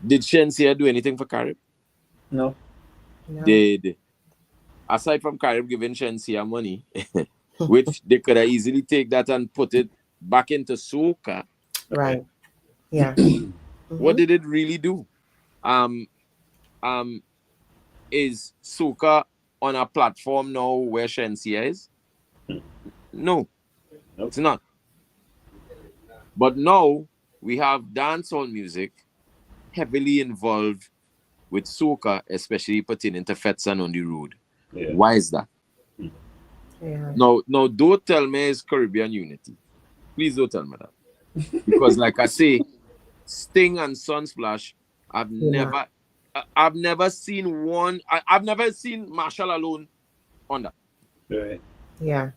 Did Shensia do anything for Carib? No. Did, aside from Carib giving Shensia money, which they could have easily take that and put it back into soca. Right. Yeah. What did it really do? Is soca on a platform now where Shensia is? No, it's not. But now we have dancehall music heavily involved with soca, especially pertaining to Fets and on the road. Yeah. Why is that? Yeah. Now, don't tell me it's Caribbean unity. Please don't tell me that. Because like I say, Sting and Sunsplash, I've never seen one. I've never seen Marshall alone on that. Right. Yeah.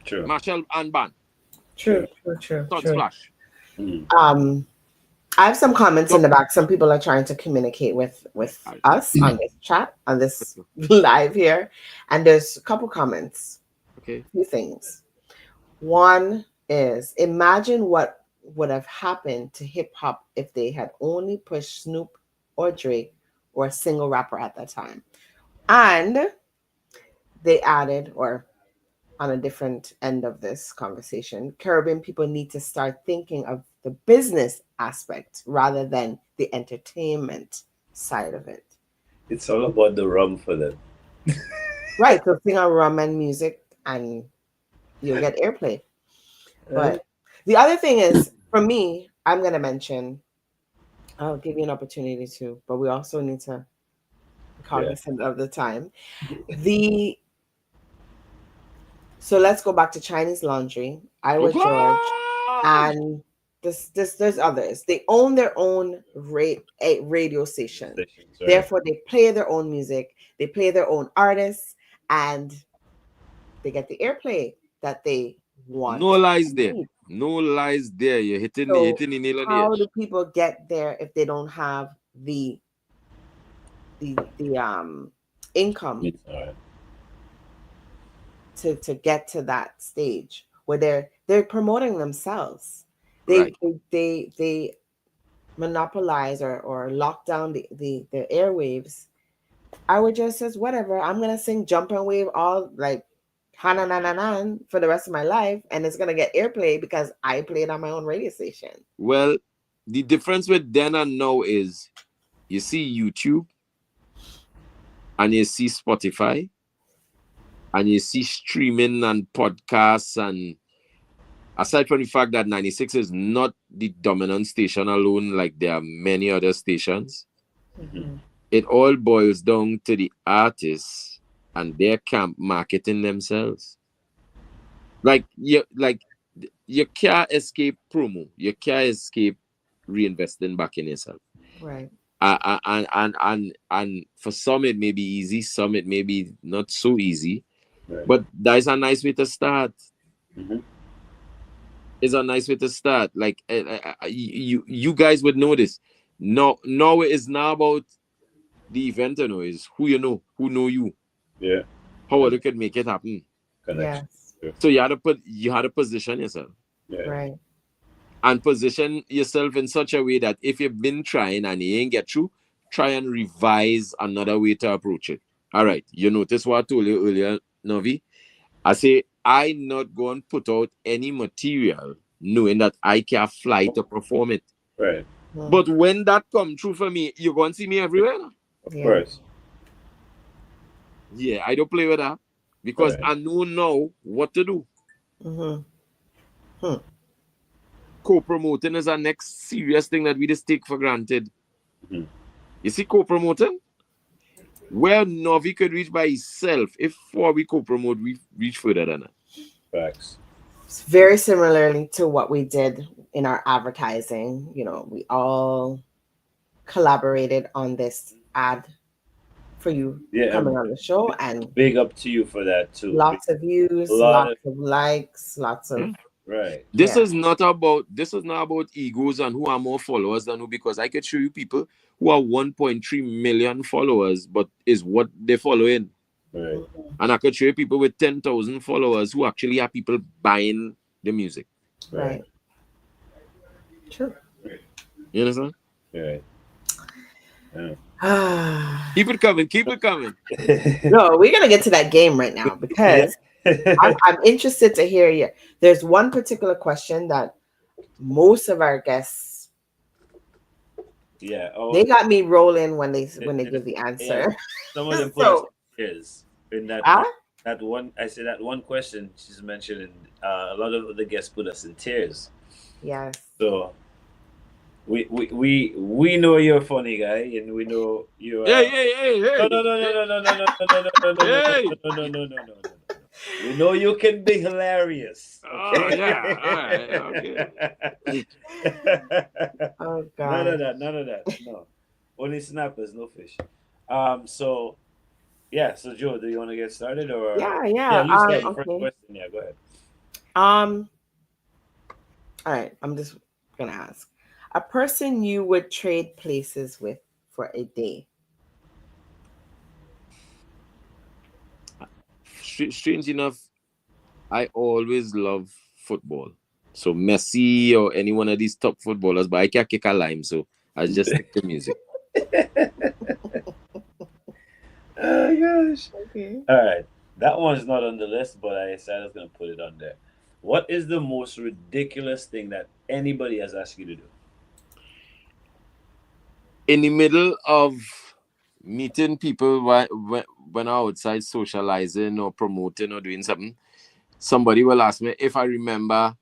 True. Marshall and Ban. True. Sunsplash. I have some comments in the back. Some people are trying to communicate with us on this chat, on this live here. And there's a couple comments. Okay. A few things. One is, imagine what would have happened to hip hop if they had only pushed Snoop or Drake or a single rapper at that time. And they added, or on a different end of this conversation, Caribbean people need to start thinking of the business aspect rather than the entertainment side of it. It's all about the rum for them. Right. So sing on rum and music and you'll get airplay. But the other thing is, for me, I'm going to mention, I'll give you an opportunity to, but we also need to be cognizant of the time. So let's go back to Chinese Laundry, Iowa George, and there's others. They own their own radio station. Therefore, they play their own music, they play their own artists, and they get the airplay that they want. No lies there. No lies there. You're hitting the nail on the edge. How do people get there if they don't have the income to get to that stage where they're promoting themselves? They monopolize or lock down the airwaves. I would just says, whatever, I'm gonna sing Jump and Wave all like Hana for the rest of my life, and it's gonna get airplay because I play it on my own radio station. Well, the difference with then and now is you see YouTube and you see Spotify and you see streaming and podcasts, and aside from the fact that 96 is not the dominant station alone, like there are many other stations, it all boils down to the artists and their camp marketing themselves. Like you can't escape promo. You can't escape reinvesting back in yourself. Right. And for some it may be easy, some it may be not so easy. Right. But that's a nice way to start. It's a nice way to start. Like you guys would know this. No, it is not about the event, you know, is who you know, who know you. Yeah. How you could make it happen. Yes. So you had to position yourself. Yeah. Right. And position yourself in such a way that if you've been trying and you ain't get through, try and revise another way to approach it. All right. You notice what I told you earlier, Novi? I say, I not going to put out any material knowing that I can't fly to perform it. Right. But when that come true for me, you're going to see me everywhere. Of course. Yeah, I don't play with that because I know now what to do. Co-promoting is our next serious thing that we just take for granted. You see, co-promoting, where Novi could reach by himself, if 4 we co-promote, we reach further than that. Facts. It's very similarly to what we did in our advertising. You know, we all collaborated on this ad for you coming on the show, and big up to you for that too. Lots of views, lots of likes, lots of This is not about egos and who are more followers than who, because I could show you people who are 1.3 million followers, but is what they're following. Right. And I could show you people with 10,000 followers who actually are people buying the music. Right. True. You understand? Right. Keep it coming. Keep it coming. No, we're gonna get to that game right now because I'm interested to hear you. There's one particular question that most of our guests, they got me rolling when they give the answer. Some of them put is in that one. I say that one question she's mentioning. A lot of the guests put us in tears. Yes. So we know you're a funny guy, and we know you're. Hey! No. We know you can be hilarious. Oh yeah. All right. Okay. Oh God. None of that. No. Only snappers, no fish. So Joe, do you want to get started or? Yeah. You start the first question. Yeah, go ahead. All right. I'm just gonna ask a person you would trade places with for a day. Strange enough, I always love football. So Messi or any one of these top footballers, but I can't kick a lime, so I just stick to music. Oh gosh. Okay. All right. That one's not on the list, but I said I was going to put it on there. What is the most ridiculous thing that anybody has asked you to do? In the middle of meeting people when I'm outside socializing or promoting or doing something, somebody will ask me if I remember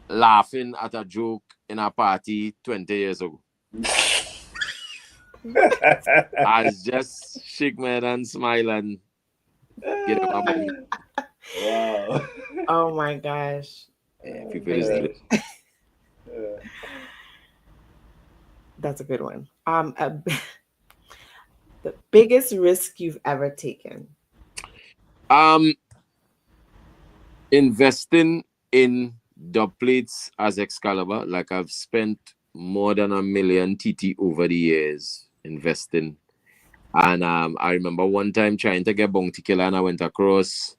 laughing at a joke in a party 20 years ago. I just shake my head and smile and get up my money. Wow. Oh my gosh. Yeah, people just do it. That's a good one. The biggest risk you've ever taken? Investing in dub plates as Excalibur. Like I've spent more than $1 million TT over the years investing. And I remember one time trying to get Bounty Killer, and I went across,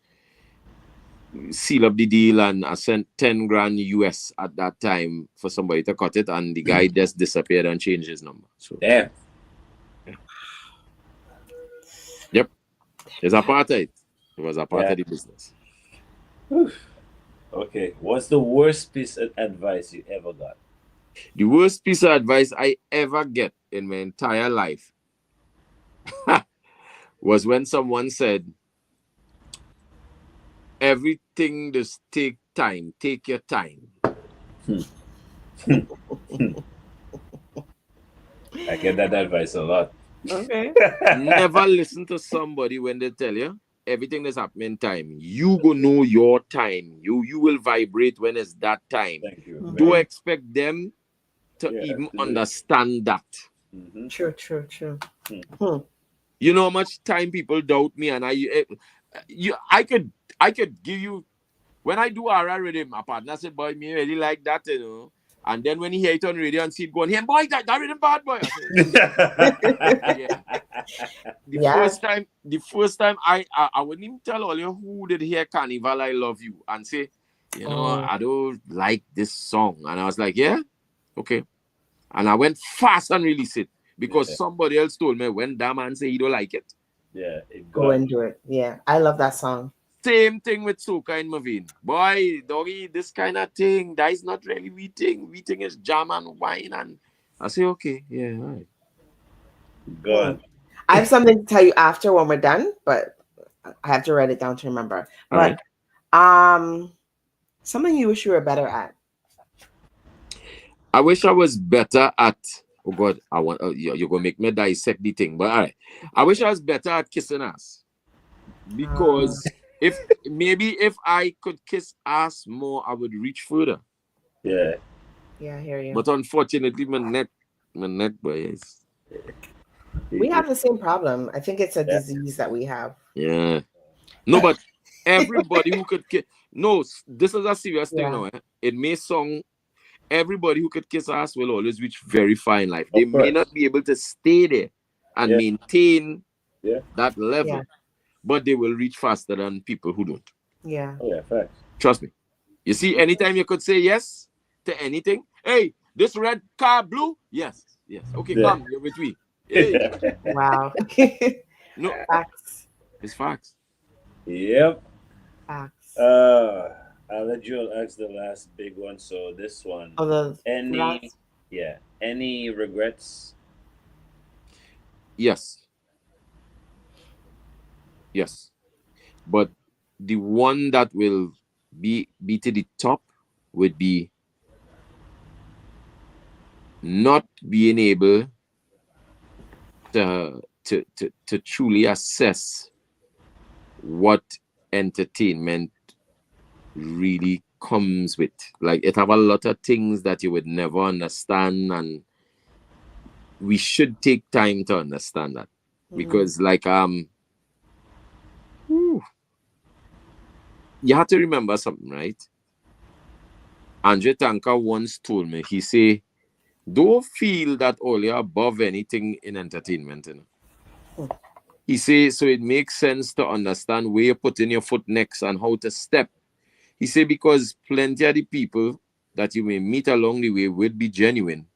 seal up the deal, and I sent 10 grand US at that time for somebody to cut it, and the guy just disappeared and changed his number. So damn. Yep. It's a part of it. It was a part of the business. Okay. What's the worst piece of advice you ever got? The worst piece of advice I ever get in my entire life was when someone said, everything just take time. Take your time. I get that advice a lot. Okay. Never listen to somebody when they tell you everything that's happening in time. You go know your time. You will vibrate when it's that time. Thank you. Don't expect them to even understand that. Mm-hmm. True. You know how much time people doubt me, and I could give you, when I do RR rhythm, my partner said, boy, me really like that, you know. And then when he hear it on radio and see it going, hey, boy, that rhythm bad, boy. The first time I wouldn't even tell all you who did hear Carnival I Love You and say, you know, I don't like this song. And I was like, yeah, okay. And I went fast and released it because somebody else told me when that man say he don't like it. Yeah. Go and do it. Yeah. I love that song. Same thing with soca in Mavin. Boy, doggy, this kind of thing, that is not really we thing. We think is jam and wine. And I say, okay, yeah, all right. Good. I have something to tell you after when we're done, but I have to write it down to remember. All But something you wish you were better at. I wish I was better at. Oh God, I want you're gonna make me dissect the thing, but all right. I wish I was better at kissing ass, because if I could kiss ass more, I would reach further. Yeah. Yeah, I hear you. But unfortunately, my net boy is. We have the same problem. I think it's a disease that we have. Yeah. No, but everybody who could kiss. No, this is a serious thing now. It may sound. Everybody who could kiss ass will always reach very fine life. They may not be able to stay there and maintain that level, but they will reach faster than people who don't. Yeah. Oh, yeah, facts. Trust me. You see, anytime you could say yes to anything, hey, this red car blue? Yes. Okay, come, you're with me. Hey. Wow. No. Facts. It's facts. Yep. Facts. I'll let Joel ask the last big one. So this one. Any regrets? Yes. But the one that will be to the top would be not being able to truly assess what entertainment really comes with. Like, it have a lot of things that you would never understand, and we should take time to understand that. Because like you have to remember something, right? Andre Tanka once told me, he say, don't feel that all you're above anything in entertainment, you know? He say, so it makes sense to understand where you're putting your foot next and how to step. He say, because plenty of the people that you may meet along the way will be genuine,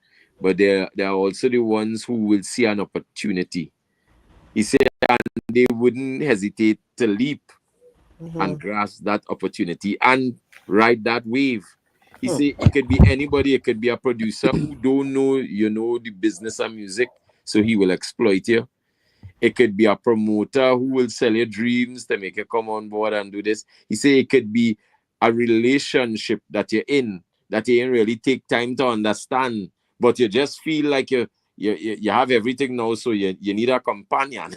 but there are also the ones who will see an opportunity. He said, and they wouldn't hesitate to leap and grasp that opportunity and ride that wave. He said, it could be anybody. It could be a producer who don't know, the business of music, so he will exploit you. It could be a promoter who will sell your dreams to make you come on board and do this. He said, it could be a relationship that you're in that you didn't really take time to understand, but you just feel like you have everything now, so you need a companion.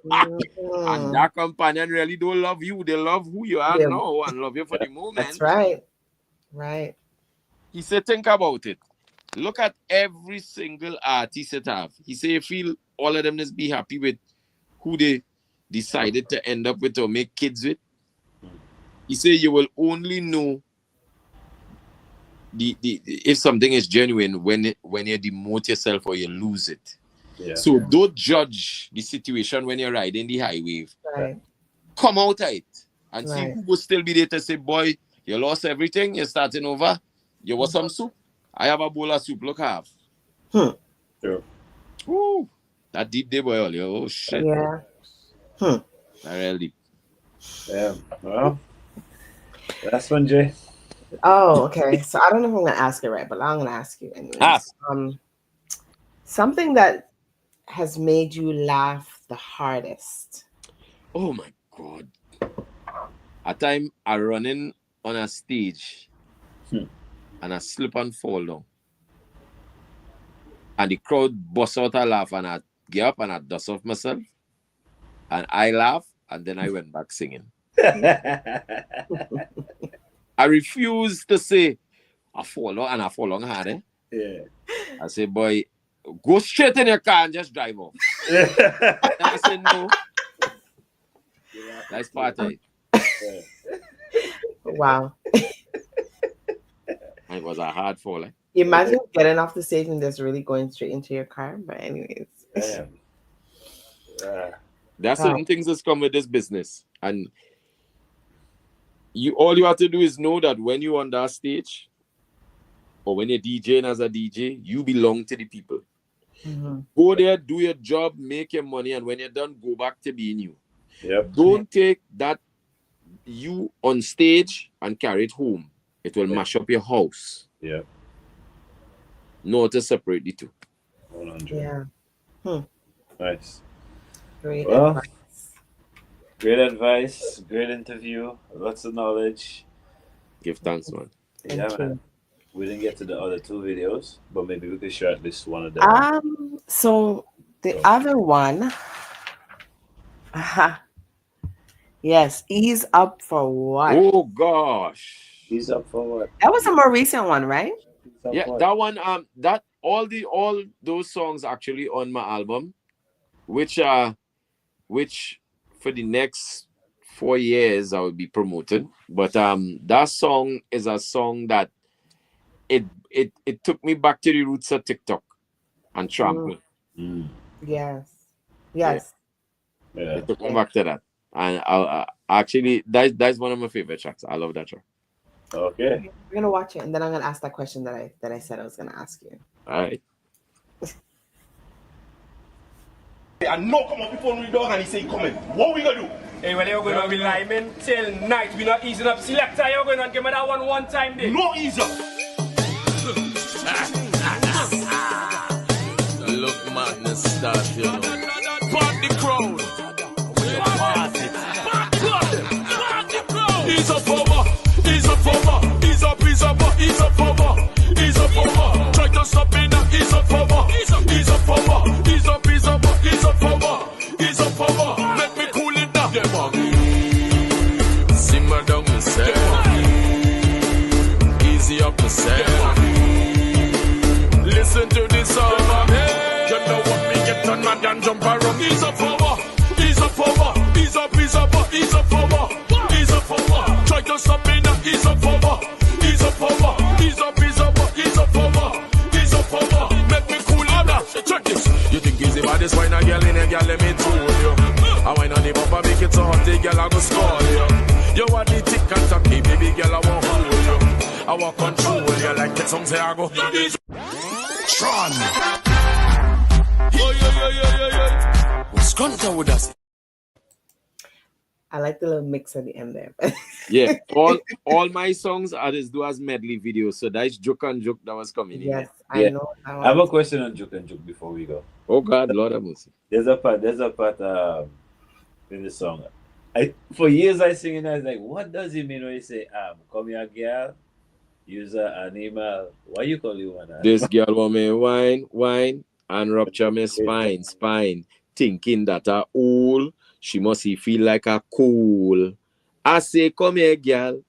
And that companion really don't love you. They love who you are now and love you for the moment. That's right. Right. He said, think about it. Look at every single artist that have. He said, you feel all of them just be happy with who they decided to end up with or make kids with. He said, you will only know if something is genuine when you demote yourself or you lose it. Yeah. So don't judge the situation when you're riding the highway. Right. Come out of it and see who will still be there to say, boy, you lost everything, you're starting over. You want some soup? I have a bowl of soup, look half. Sure. Ooh, that deep day, boy. Oh, shit. Yeah. That real deep. Yeah. Well, last one, Jay. Oh, okay. So I don't know if I'm going to ask it right, but I'm going to ask you anyways. Something that has made you laugh the hardest. Oh, my God. A time I running on a stage and I slip and fall down. And the crowd bust out a laugh and I get up and I dust off myself. And I laugh and then I went back singing. I refuse to say, I fall down and I fall down hard. Yeah. I say, boy, go straight in your car and just drive off. And I said, no. That's part of it. Wow. It was a hard fall. You imagine getting off the stage and just really going straight into your car. But anyways. There are certain things that come with this business. And all you have to do is know that when you're on that stage or when you're DJing as a DJ, you belong to the people. Go there, do your job, make your money, and when you're done, go back to being you. Yep. Don't take that you on stage and carry it home, it will mash up your house. Yeah. Know how to separate the two. 100. Yeah. Nice. Great Well, advice. great advice. Great interview. Lots of knowledge. Give thanks, man. Yeah, man. We didn't get to the other 2 videos, but maybe we could share at least one of them. So the other one, yes, Ease Up for What? Oh gosh. Ease Up for What? That was a more recent one, right? Yeah, that one, that all those songs actually on my album, which for the next 4 years I will be promoting. But that song is a song that it took me back to the roots of TikTok and trampling. Yes. Yeah. It took me back to that. And I actually that's one of my favorite tracks. I love that track. Okay. We're gonna watch it and then I'm gonna ask that question that I said I was gonna ask you. All right. I know come up before we dog and he say coming. What we gonna do? Hey, well, you're going to be lying till night. We're not easing up. Selector, you're going to give me that one time day. No ease up. Look, madness start, you know. Party crowd. Ease up over. Ease up over. Ease up, ease up, ease up over. Ease up over. Try to stop me now. Ease up over. Ease up over. Ease up, ease up, ease up over. Ease up over. Let me cool it down. Simmer down yourself. Easy up yourself. Listen to this song. You know what me get on mad and jump around. Ease up over. Ease up over. Ease up, ease up, ease up over. Ease up over. Try to stop me now. Ease up over. Ease up over. Ease up, ease up, ease up over. Ease up over. Make me cool it down. Check this. You think easy about this wine a girl in a girl let me tool you. I wine on the bumper make it so hot the girl I go score you. You want the tick and tacky baby girl I want hold you. I want control you like that song say I go. Tron. What's contact with us? I like the little mix at the end there. Yeah, all my songs I just do as medley videos. So that's Joke and Joke that was coming in. Yes, I know. I have a question on Joke and Joke before we go. Oh God, Lord have mercy. There's a part in the song. For years I sing it, I was like, what does it mean when you say come here girl, use an animal? Why you call you one? This girl want me wine, and rupture me spine, thinking that a old, she must feel like a cool. I say, come here, girl,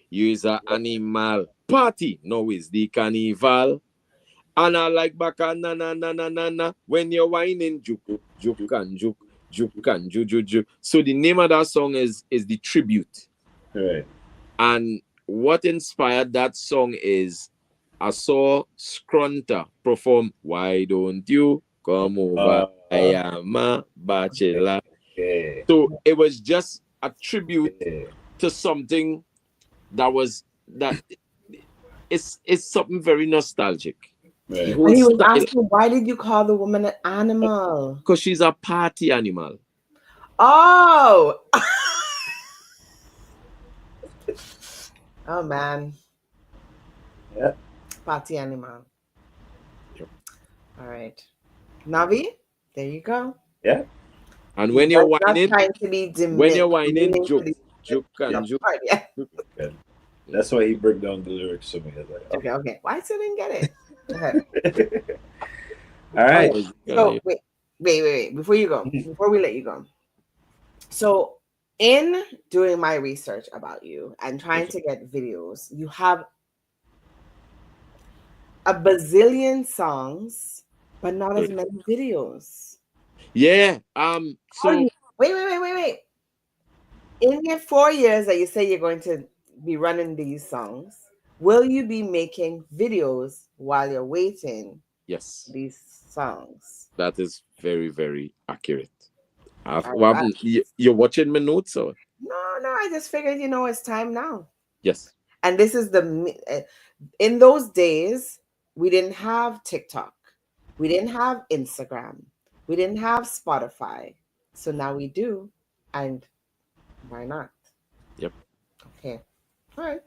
you is an animal. Party, now is the carnival. And I like back na when you're whining, juke and juke. So the name of that song is the tribute. Right. And what inspired that song is I saw Scrunter perform Why Don't You Come Over? I am a bachelor. Okay. So it was just a tribute to something that it's something very nostalgic. Right. And he was asking, why did you call the woman an animal? Because she's a party animal. Oh! Oh, man. Yeah. Party animal. Yep. All right. Navi, there you go. Yeah. And when you're whining, juke and juke. Yeah. That's why he broke down the lyrics to me. Like, oh. Okay. Why still didn't get it? Okay. All right. So wait. Before we let you go. So in doing my research about you and trying to get videos, you have a bazillion songs, but not as many videos. Yeah. So wait. In your 4 years that you say you're going to be running these songs, will you be making videos while you're waiting? Yes. These songs. That is very, very accurate. You're watching my notes or? No, I just figured, it's time now. Yes. And this is in those days, we didn't have TikTok. We didn't have Instagram. We didn't have Spotify. So now we do. And why not? Okay. All right.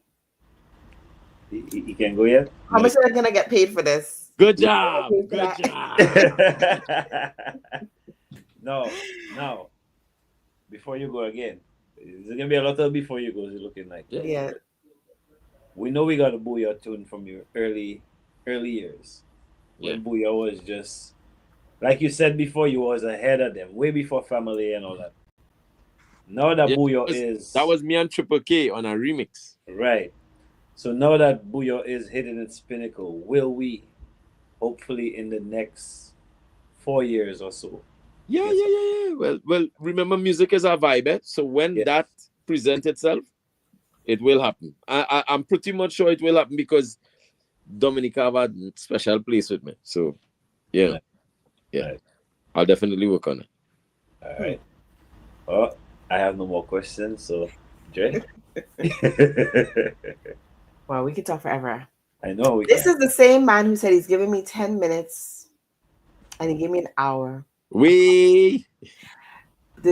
You can go yet? How much are I gonna get paid for this? Good job. Good job. No. Before you go again, there's gonna be a lot of before you go. It's looking like Yeah. We know we got a Booyah tune from your early years. Yeah. When Booyah was just like you said before, you was ahead of them, way before Family and all that. Now that Booyah that was me and Triple K on a remix. Right. So now that Booyah is hitting its pinnacle, will we hopefully in the next 4 years or so? Yeah. Well, remember, music is a vibe, so when that presents itself, it will happen. I'm pretty much sure it will happen because Dominic have a special place with me. So, yeah. Right. I'll definitely work on it. All right. Well, I have no more questions, so Dre. Well, we could talk forever. I know. This is the same man who said he's giving me 10 minutes and he gave me an hour. The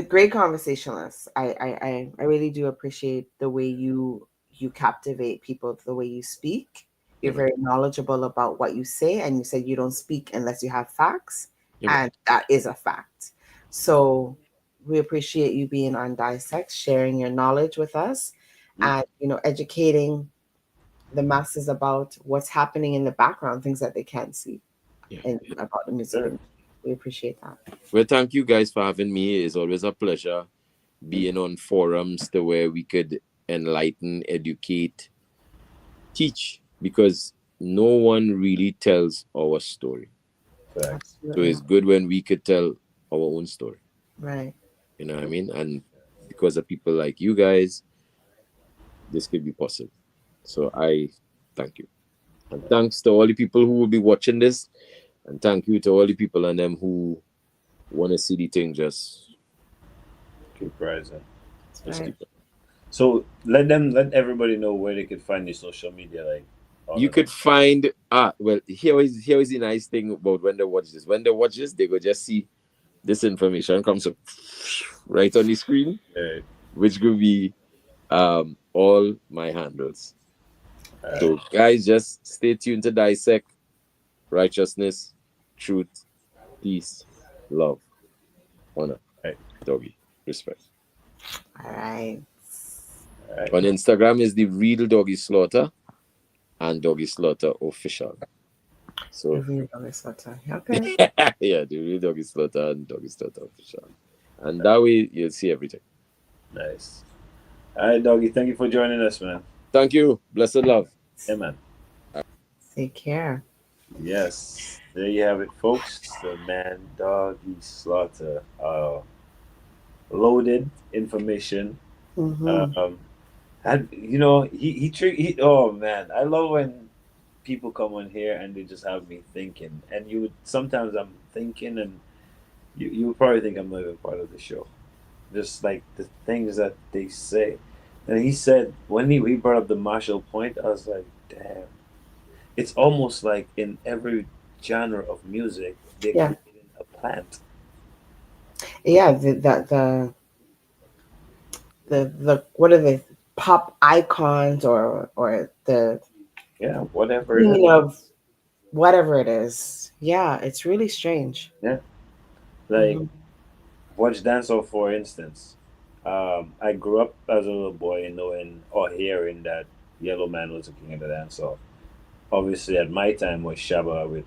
great conversationalist. I really do appreciate the way you captivate people, the way you speak. You're very knowledgeable about what you say, and you said you don't speak unless you have facts, and that is a fact. So we appreciate you being on Dissect, sharing your knowledge with us, and educating the masses about what's happening in the background, things that they can't see, and about the music. Sure. We appreciate that. Well, thank you guys for having me. It's always a pleasure being on forums to where we could enlighten, educate, teach, because no one really tells our story. Right. So it's good when we could tell our own story. Right. You know what I mean? And because of people like you guys, this could be possible. So I thank you. And thanks to all the people who will be watching this. And thank you to all the people and them who want to see the thing just keep rising. Just keep it. So let everybody know where they could find your social media. Like you could find well, here is the nice thing about when they watch this. When they watch this, they go just see this information comes up right on the screen, which could be all my handles. So guys, just stay tuned to Dissect. Righteousness, truth, peace, love, honor, doggy, respect. All right. On Instagram is the real Doggy Slaughter and Doggy Slaughter official. So the real Doggy Slaughter. Okay. Yeah, the real Doggy Slaughter and Doggy Slaughter official. And that way you'll see everything. Nice. All right, Doggy, thank you for joining us, man. Thank you. Blessed love. Yeah, man. Take care. Yes, there you have it, folks. The man Doggy Slaughter. Loaded information. Mm-hmm. And he oh man, I love when people come on here and they just have me thinking. And sometimes I'm thinking and you probably think I'm not even part of the show. Just like the things that they say. And he said when he brought up the Marshall Point, I was like, damn. It's almost like in every genre of music, they're creating a plant. Yeah, the what are the pop icons or the whatever whatever it is. Yeah, it's really strange. Yeah, like watch dancehall for instance. I grew up as a little boy knowing or hearing that Yellow Man was the king of the dancehall. Obviously, at my time was Shabba with,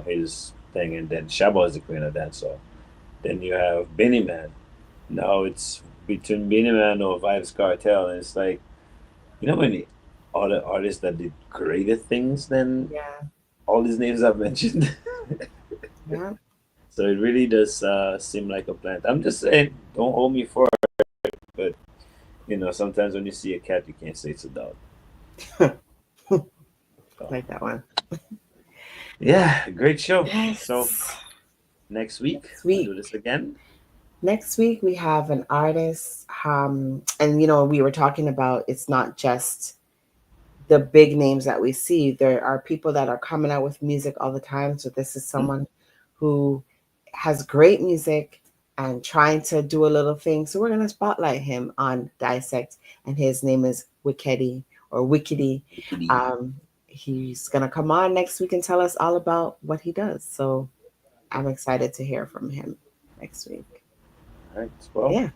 his thing, and then Shabba was the queen of dancehall. Then you have Benny Man. Now it's between Benny Man or Vibes Cartel, and it's like, many other artists that did greater things than all these names I've mentioned. Yeah. So it really does seem like a plant. I'm just saying, don't hold me for it, but sometimes when you see a cat, you can't say it's a dog. Like that one. Yeah, great show. Yes. So next week we'll do this again. Next week we have an artist, and we were talking about it's not just the big names that we see. There are people that are coming out with music all the time. So this is someone who has great music and trying to do a little thing. So we're going to spotlight him on Dissect, and his name is Wickedy or Wickedy. He's going to come on next week and tell us all about what he does. So I'm excited to hear from him next week. All right. Well, yeah.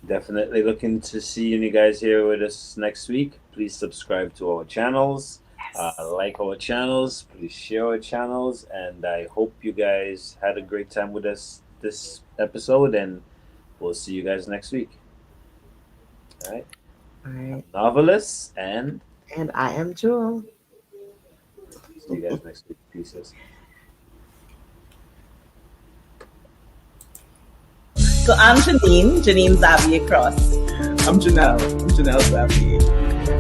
Definitely looking to see you guys here with us next week. Please subscribe to our channels. Like our channels. Please share our channels. And I hope you guys had a great time with us this episode. And we'll see you guys next week. All right. All right. Novelist and I am Jewel. See you guys next week. Peace. So I'm Janine Xavier Cross. I'm Janelle Xavier.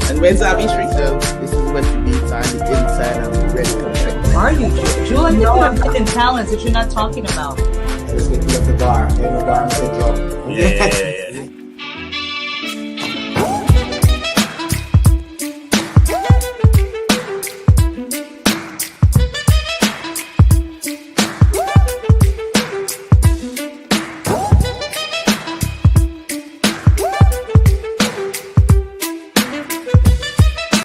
And where's Xavier Street? So this is what you need on the inside. I'm ready to Are you, Jewel? You know I'm hidden talents that you're not talking about. Let's get to the bar. Ain't no bar, I'm saying drum. Yeah.